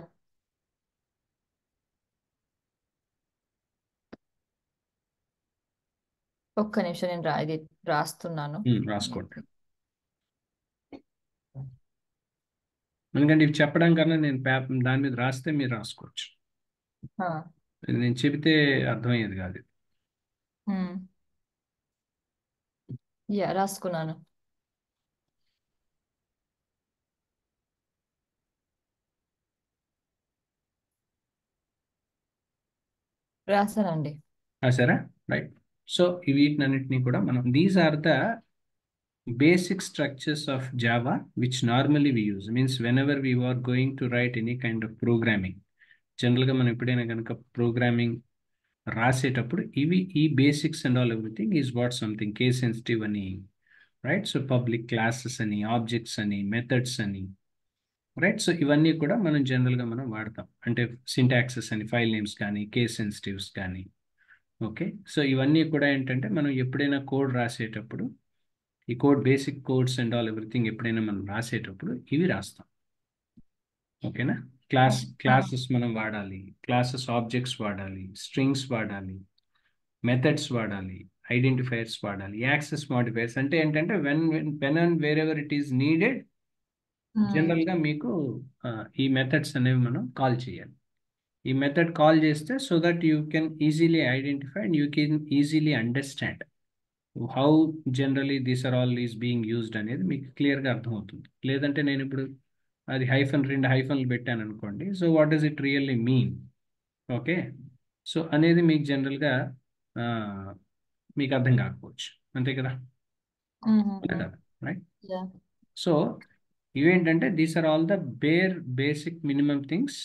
B: ఒక్క నిమిషం నేను ఇది రాస్తున్నాను.
A: రాసుకోండి. ఎందుకంటే ఇవి చెప్పడం కన్నా నేను దాని మీద రాస్తే మీరు రాసుకోవచ్చు. ఇది నేను చెబితే అర్థమయ్యేది కాదు.
B: యా, రాసుకున్నాను. రాసానండి.
A: సరే. రైట్. సో వీటినన్నిటినీ కూడా మనం, these are the basic structures of Java which normally we use. Means whenever we are going to write any kind of programming, జనరల్గా మనం ఎప్పుడైనా కనుక ప్రోగ్రామింగ్ రాసేటప్పుడు ఈ basics and all everything is what something case sensitive అని, right? So public classes అని, objects అని, methods అని, రైట్? సో ఇవన్నీ కూడా మనం జనరల్గా మనం వాడతాం. అంటే సింటాక్సెస్ అని, ఫైల్ నేమ్స్ కానీ, కేస్ సెన్సిటివ్స్ కానీ. ఓకే. సో ఇవన్నీ కూడా ఏంటంటే మనం ఎప్పుడైనా కోడ్ రాసేటప్పుడు, ఈ code basic codes and all everything ఎప్పుడైనా మనం రాసేటప్పుడు ఇవి రాస్తాం. ఓకేనా? క్లాసెస్ మనం వాడాలి, క్లాసెస్ ఆబ్జెక్ట్స్ వాడాలి, స్ట్రింగ్స్ వాడాలి, మెథడ్స్ వాడాలి, ఐడెంటిఫైయర్స్ వాడాలి, యాక్సెస్ మాడిఫైయర్స్ అంటే ఏంటంటే when and wherever it is needed, జనరల్గా మీకు ఈ మెథడ్స్ అనేవి మనం కాల్ చేయాలి. ఈ మెథడ్ కాల్ చేస్తే so that you can easily identify and you can easily understand how generally these are all is being used అనేది మీకు క్లియర్గా అర్థమవుతుంది. లేదంటే నేను ఇప్పుడు అది రెండు హైఫన్లు పెట్టాను అనుకోండి, so what does it really mean? Okay. So అనేది మీకు జనరల్గా మీకు అర్థం కాకపోవచ్చు. అంతే కదా? రైట్? సో ఇవేంటంటే these are all the basic minimum things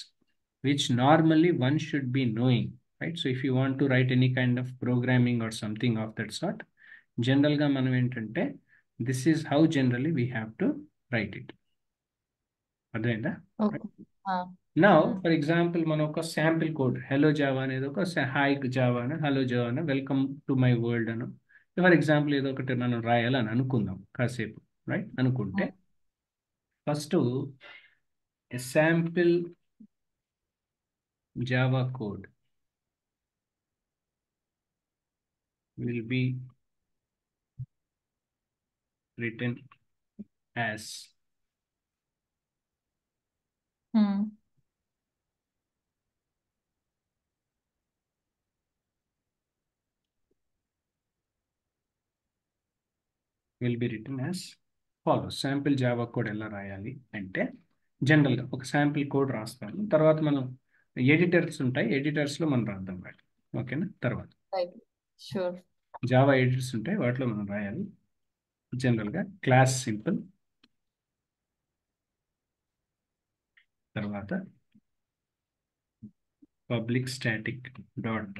A: which normally one should be knowing, right? So if you want to write any kind of programming or something of that sort, జనరల్గా మనం ఏంటంటే this is how generally we have to right it. అర్థమైందా? Now for example మనం ఒక sample code hello Java అనేది ఒక hi Java అని, hello Java అని, welcome to my world Anu, for example ఏదో ఒకటి మనం రాయాలని అనుకుందాం కాసేపు. రైట్? అనుకుంటే first sample Java code will be written as will be return as follows. Sample Java code ఎలా రాయాలి అంటే జనరల్గా ఒక శాంపిల్ కోడ్ రాస్తాను, తర్వాత మనం ఎడిటర్స్ ఉంటాయి, ఎడిటర్స్లో మనం రాద్దాం వాటి. ఓకేనా? తర్వాత
B: రైట్. షూర్.
A: జావా ఎడిటర్స్ ఉంటాయి, వాటిలో మనం రాయాలి. జనరల్గా క్లాస్ సింపుల్, తర్వాత public static dot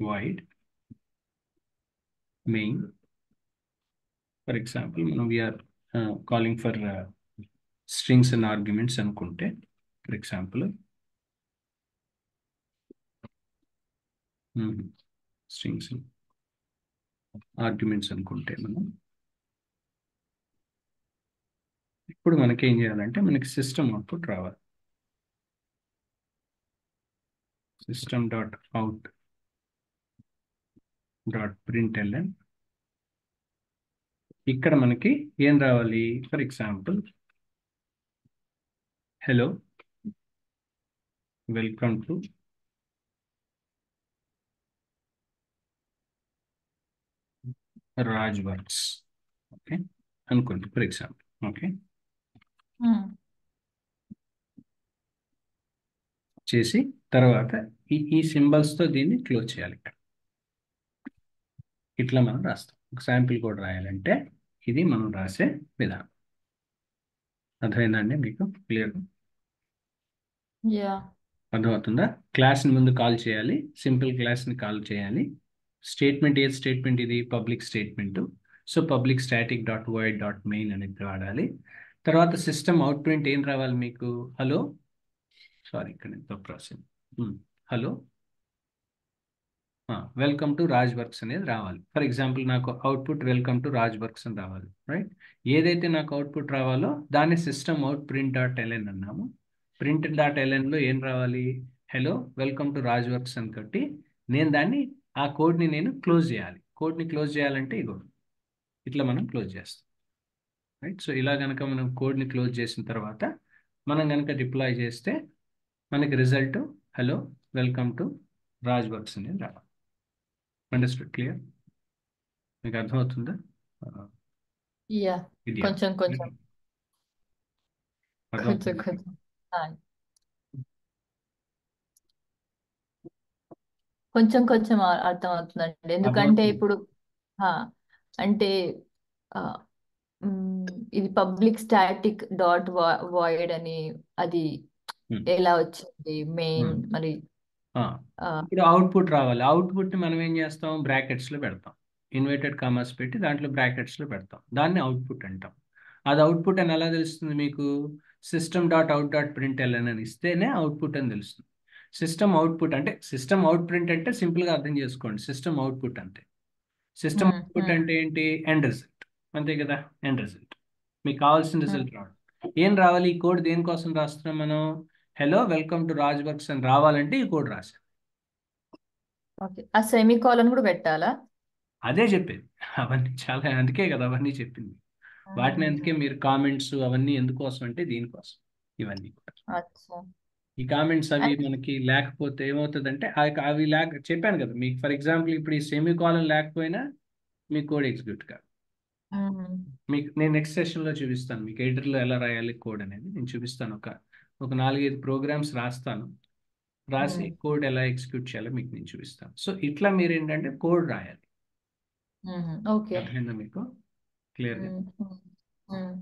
A: void main. For example మనం we're calling for strings and arguments అనుకుంటే, ఫర్ ఎగ్జాంపుల్ స్ట్రింగ్స్ ఆర్గ్యుమెంట్స్ అనుకుంటే మనం ఇప్పుడు మనకి ఏం చేయాలంటే మనకి సిస్టమ్ అవుట్పుట్ రావాలి. System dot out dot println. ఇక్కడ మనకి ఏం రావాలి? For example hello welcome to Raj works. Okay అనుకోండి ఫర్ ఎగ్జాంపుల్. ఓకే చేసి తర్వాత ఈ సింబల్స్తో దీన్ని క్లోజ్ చేయాలి. ఇక్కడ ఇట్లా మనం రాస్తాం. ఒక శాంపిల్ కోడ్ రాయాలంటే ఇది మనం రాసే విధానం. అర్థమైందండి మీకు? క్లియర్గా
B: యా.
A: అర్థమవుతుందా? క్లాస్ని ముందు కాల్ చేయాలి, సింపుల్ క్లాస్ని కాల్ చేయాలి. స్టేట్మెంట్ ఏది స్టేట్మెంట్? ఇది public statement. So public static dot void dot main అనేది వాడాలి. తర్వాత సిస్టమ్ అవుట్ ప్రింట్ ఏం రావాలి మీకు? హలో, సారీ ఇక్కడ నేను తప్పు రాశాను. Hello welcome to Raj works అనేది రావాలి. ఫర్ ఎగ్జాంపుల్ నాకు output welcome to Raj works అని రావాలి. రైట్? ఏదైతే నాకు అవుట్పుట్ రావాలో దాన్ని system out print dot LN అన్నాము. ప్రింట్ డాట్ ఎల్ఎన్లో ఏం రావాలి? Hello welcome to Raj works అని కట్టి నేను దాన్ని ఆ కోడ్ని నేను క్లోజ్ చేయాలి. కోడ్ని క్లోజ్ చేయాలంటే ఇగో ఇట్లా మనం క్లోజ్ చేస్తాం. రైట్? సో ఇలా కనుక మనం కోడ్ని క్లోజ్ చేసిన తర్వాత మనం కనుక డిప్లాయ్ చేస్తే మనకి result hello welcome to Raj works అనేది రావాలి. అండర్స్టూడ్? క్లియర్? మీకు అర్థమవుతుందా?
B: యా.
A: ఇది
B: కొంచెం కొంచెం కొంచెం
A: అర్థమవుతుంది.
B: కొంచెం ఆ, కొంచెం కొంచెం అర్థం అవుతుందండి. ఎందుకంటే
A: అర్థమవుతుంది.
B: ఇప్పుడు ఆ, అంటే ఆ, ఇది పబ్లిక్ స్టాటిక్ డాట్ వాయిడ్ అని అది
A: ఉమ్,
B: ఎలా వచ్చింది మెయిన్
A: ఉమ్.
B: మరి?
A: ఆ,
B: ఆ,
A: ఇప్పుడు అవుట్పుట్ రావాలి. అవుట్పుట్ని మనం ఏం చేస్తాం? బ్రాకెట్స్లో పెడతాం. ఇన్వర్టెడ్ కామర్స్ పెట్టి దాంట్లో బ్రాకెట్స్లో పెడతాం. దాన్ని అవుట్పుట్ అంటాం. అది అవుట్పుట్ అని ఎలా తెలుస్తుంది మీకు? System dot out dot print అని ఇస్తేనే అవుట్పుట్ అని తెలుస్తుంది. సిస్టమ్ అవుట్పుట్ అంటే సిస్టమ్ అవుట్ ప్రింట్ అంటే సింపుల్గా అర్థం చేసుకోండి. సిస్టమ్ అవుట్పుట్ అంతే. సిస్టమ్
B: ఉమ్,
A: అవుట్పుట్
B: ఉమ్,
A: అంటే ఏంటి? End result. అంతే కదా? End result. మీకు కావాల్సిన
B: ఉమ్.
A: రిజల్ట్ రావడం. ఏం రావాలి? ఈ కోడ్ దేనికోసం రాస్తున్నాం మనం? Hello welcome to Raj works అని రావాలంటే ఈ కోడ్ రాశాం.
B: ఓకే. ఆ సెమీకోలన్ కూడా పెట్టాలా?
A: అదే చెప్పేది. అవన్నీ చాలా, అందుకే కదా అవన్నీ చెప్పింది. వాటిని అందుకే మీరు కామెంట్స్ అవన్నీ ఎందుకోసం అంటే దీనికోసం ఇవన్నీ కూడా.
B: అచ్చా.
A: ఈ కామెంట్స్ అవి
B: అండ్
A: మనకి లేకపోతే ఏమవుతుందంటే అవి చెప్పాను కదా మీకు. ఫర్ ఎగ్జాంపుల్ ఇప్పుడు ఈ సెమీ కాలన్ లేకపోయినా మీ కోడ్ ఎగ్జిక్యూట్ కాదు. మీకు నేను నెక్స్ట్ సెషన్లో చూపిస్తాను మీకు ఎడిటర్లో ఎలా రాయాలి కోడ్ అనేది. నేను చూపిస్తాను. ఒక 4-5 ప్రోగ్రామ్స్ రాస్తాను. రాసి కోడ్ ఎలా ఎగ్జిక్యూట్ చేయాలో మీకు నేను చూపిస్తాను. సో ఇట్లా మీరు ఏంటంటే కోడ్ రాయాలి.
B: ఓకే.
A: అర్థమైందా మీకు క్లియర్గా?
B: ఉమ్, ఉమ్, ఉమ్.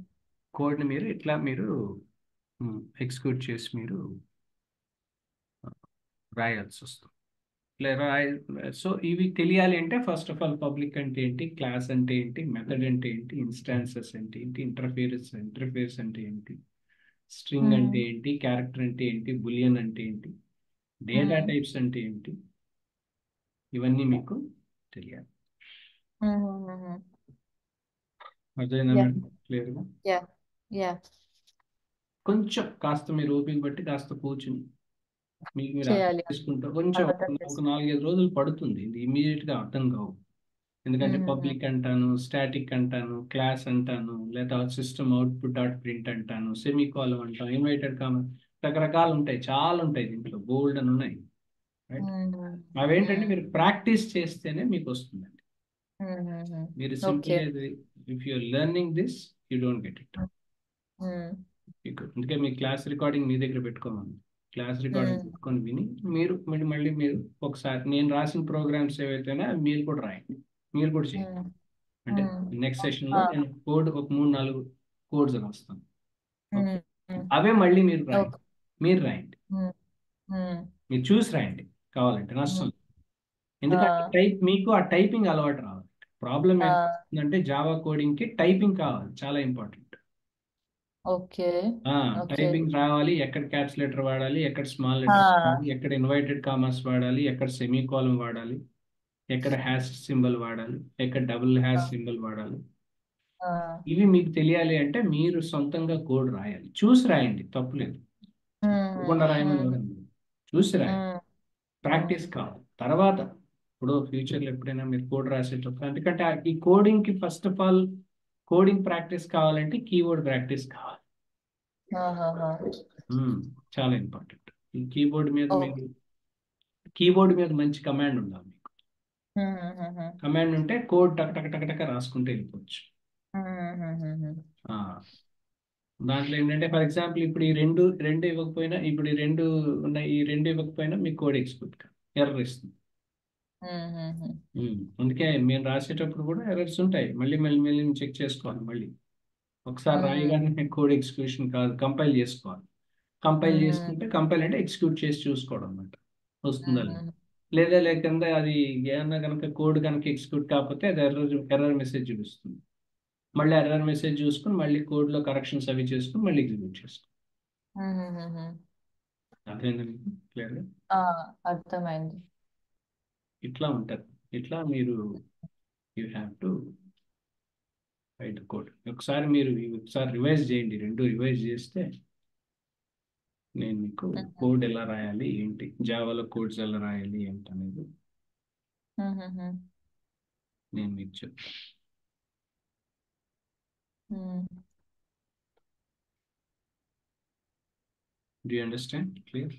A: కోడ్ని మీరు ఇట్లా మీరు ఎగ్జిక్యూట్ చేసి మీరు రాయాల్సి వస్తుంది. ఇట్లా సో ఇవి తెలియాలి అంటే ఫస్ట్ ఆఫ్ ఆల్ పబ్లిక్ అంటే ఏంటి, క్లాస్ అంటే ఏంటి, మెథడ్ అంటే ఏంటి, ఇన్స్టాన్సెస్ అంటే ఏంటి, ఇంటర్ఫేస్ అంటే ఏంటి, స్ట్రింగ్ అంటే ఏంటి, క్యారెక్టర్ అంటే ఏంటి, బులియన్ అంటే ఏంటి, డేటా టైప్స్ అంటే ఏంటి, ఇవన్నీ మీకు తెలియాలి. అర్థమైందా
B: యా,
A: మేడం క్లియర్గా?
B: Yeah, yeah.
A: కొంచెం కాస్త మీరు ఓపిక బట్టి కాస్త కూర్చుని మీకు మీరు అర్థం
B: చేయాలి.
A: చేసుకుంటారు. కొంచెం
B: అర్థం
A: ఒక
B: చేసుకో.
A: 4-5 రోజులు పడుతుంది. ఇది ఇమీడియట్గా అర్థం కావు. ఎందుకంటే పబ్లిక్ అంటాను, స్టాటిక్ అంటాను, క్లాస్ అంటాను, లేదా సిస్టమ్ అవుట్పుట్ డాట్ ప్రింట్ అంటాను, సెమీకాలం అంటాను, ఇన్వర్టెడ్ కామన్, రకరకాలు ఉంటాయి. చాలా ఉంటాయి దీంట్లో, బోల్డ్ అని ఉన్నాయి. రైట్? అవేంటంటే మీరు ప్రాక్టీస్ చేస్తేనే మీకు వస్తుందండి. మీరు
B: okay.
A: Simple if you're learning this you don't get it. అందుకే మీ క్లాస్ రికార్డింగ్ మీ దగ్గర పెట్టుకోమని, క్లాస్ రికార్డింగ్ పెట్టుకొని విని మళ్ళీ మీరు ఒకసారి నేను రాసిన ప్రోగ్రామ్స్ ఏవైతేనే అవి మీరు కూడా రాయండి, మీరు కూడా చేయండి. అంటే నెక్స్ట్ సెషన్లో నేను ఒక 3-4 కోడ్స్ రాస్తాను. ఓకే, అవే మళ్ళీ మీరు రాయండి, మీరు చూసి రాయండి కావాలంటే, నష్టం లేదు. ఎందుకంటే మీకు ఆ టైపింగ్ అలవాటు రావాలి. ప్రాబ్లం ఏంటంటే జావా కోడింగ్కి టైపింగ్ కావాలి, చాలా ఇంపార్టెంట్.
B: ఓకే. ఓకే.
A: టైపింగ్ రావాలి, ఎక్కడ క్యాప్స్ లెటర్ వాడాలి, ఎక్కడ స్మాల్ లెటర్ వాడాలి, ఎక్కడ ఇన్వర్టెడ్ కామర్స్ వాడాలి, ఎక్కడ సెమీ కాలం వాడాలి, ఎక్కడ హ్యాష్ సింబల్ వాడాలి, ఎక్కడ డబుల్ హ్యాష్ సింబల్ వాడాలి. ఇవి మీకు తెలియాలి అంటే మీరు సొంతంగా కోడ్ రాయాలి, చూసి రాయండి, తప్పులేదు. తప్పకుండా రాయమని ఎవరన్నా, చూసి రాయండి, ప్రాక్టీస్ కావాలి. తర్వాత ఇప్పుడు ఫ్యూచర్లో ఎప్పుడైనా మీరు కోడ్ రాసేటప్పుడు, ఎందుకంటే ఈ కోడింగ్కి first of all coding practice కావాలంటే కీబోర్డ్ ప్రాక్టీస్ కావాలి. చాలా ఇంపార్టెంట్. ఈ కీబోర్డ్ మీద మంచి కమాండ్ ఉండాలి మీకు. కమాండ్ ఉంటే కోడ్ టక్ టక్ టక్ టక్ రాసుకుంటే వెళ్ళిపోవచ్చు. దాంట్లో ఏంటంటే ఫర్ ఎగ్జాంపుల్ ఇప్పుడు ఈ రెండు ఇవ్వకపోయినా, ఇప్పుడు ఈ రెండు ఇవ్వకపోయినా మీకు కోడ్ ఎగ్జిక్యూట్ ఎర్రర్ ఇస్తుంది. అందుకే మేము రాసేటప్పుడు కూడా ఎర్రర్స్ ఉంటాయి, మళ్ళీ మళ్ళీ మళ్ళీ చెక్ చేసుకోవాలి. మళ్ళీ ఒకసారి రాయగానే కోడ్ ఎగ్జిక్యూషన్ కాదు, కంపైల్ చేసుకోవాలి. కంపైల్ చేసుకుంటే, కంపైల్ అంటే ఎగ్జిక్యూట్ చేసి చూసుకోవడం అన్నమాట, వస్తుందా లేదా లేకుండా అది ఏమన్నా కనుక కోడ్ కనుక ఎగ్జిక్యూట్ కాకపోతే అది ఎర్రర్ మెసేజ్ చూపిస్తుంది. మళ్ళీ ఎర్రర్ మెసేజ్ చూసుకుని మళ్ళీ కోడ్లో కరెక్షన్స్ అవి చేసుకుని మళ్ళీ ఎగ్జిక్యూట్ చేసుకోవాలి. అర్థమైందా మీకు క్లియర్గా?
B: అర్థమైంది.
A: ఇట్లా ఉంటుంది. ఇట్లా మీరు you have to right code. ఒకసారి రివైజ్ చేయండి, రెండు రివైజ్ చేస్తే నేను మీకు కోడ్ ఎలా రాయాలి ఏంటి, జావాలో కోడ్స్ ఎలా రాయాలి ఏంటి అనేది నేను మీకు చెప్తాను. Do you understand? Clear?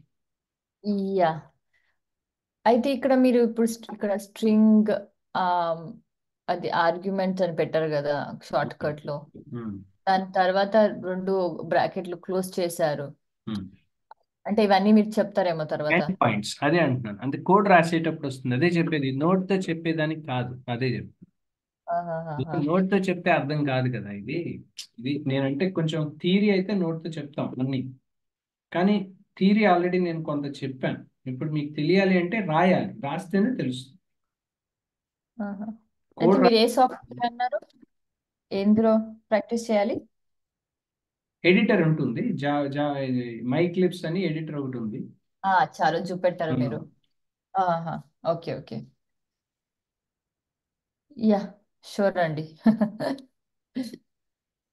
B: Yeah. అయితే ఇక్కడ మీరు ఇప్పుడు ఇక్కడ స్ట్రింగ్ అది ఆర్గ్యుమెంట్స్ అని పెట్టారు కదా షార్ట్ కట్ లో, దాని తర్వాత 2 బ్రాకెట్లు క్లోజ్ చేశారు. అంటే ఇవన్నీ మీరు చెప్తారేమో తర్వాత.
A: పాయింట్స్ అదే అంటున్నాను, అంటే కోడ్ రాసేటప్పుడు వస్తుంది, అదే చెప్పేది, నోట్ తో చెప్పేదానికి కాదు. అదే చెప్తాను, నోట్ తో చెప్తే అర్థం కాదు కదా. ఇది నేనంటే కొంచెం థియరీ అయితే నోట్ తో చెప్తాం అన్ని, కానీ థియరీ ఆల్రెడీ నేను కొంత చెప్పాను. ఇప్పుడు మీకు తెలియాలి అంటే రాయాలి, రాస్తేనే తెలుస్తుంది.
B: అయితే మీరు ఏ సాఫ్ట్వేర్ అన్నారు, ఎందులో ప్రాక్టీస్ చేయాలి?
A: ఎడిటర్ ఉంటుంది, మై క్లిప్స్ అని ఎడిటర్ ఒకటి ఉంది.
B: చాలా చూపెట్టారు మీరు. ఓకే ఓకే, యా షూర్ అండి.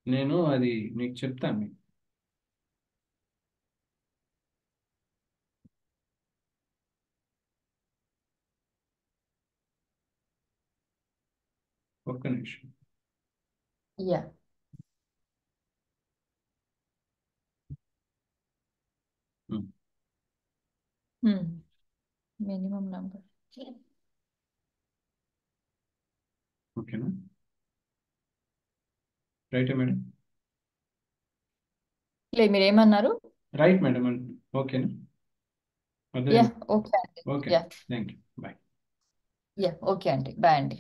A: నేను అది మీకు చెప్తాను. మీకు ఒక్క నిమిషం.
B: యా. Minimum number.
A: ఓకేనా? Right madam?
B: మీరు ఏమన్నారు?
A: Right madam. ఓకేనా?
B: యా ఓకే అండి.
A: Okay, thank you, bye.
B: Yeah okay అండి, బాయ్ అండి.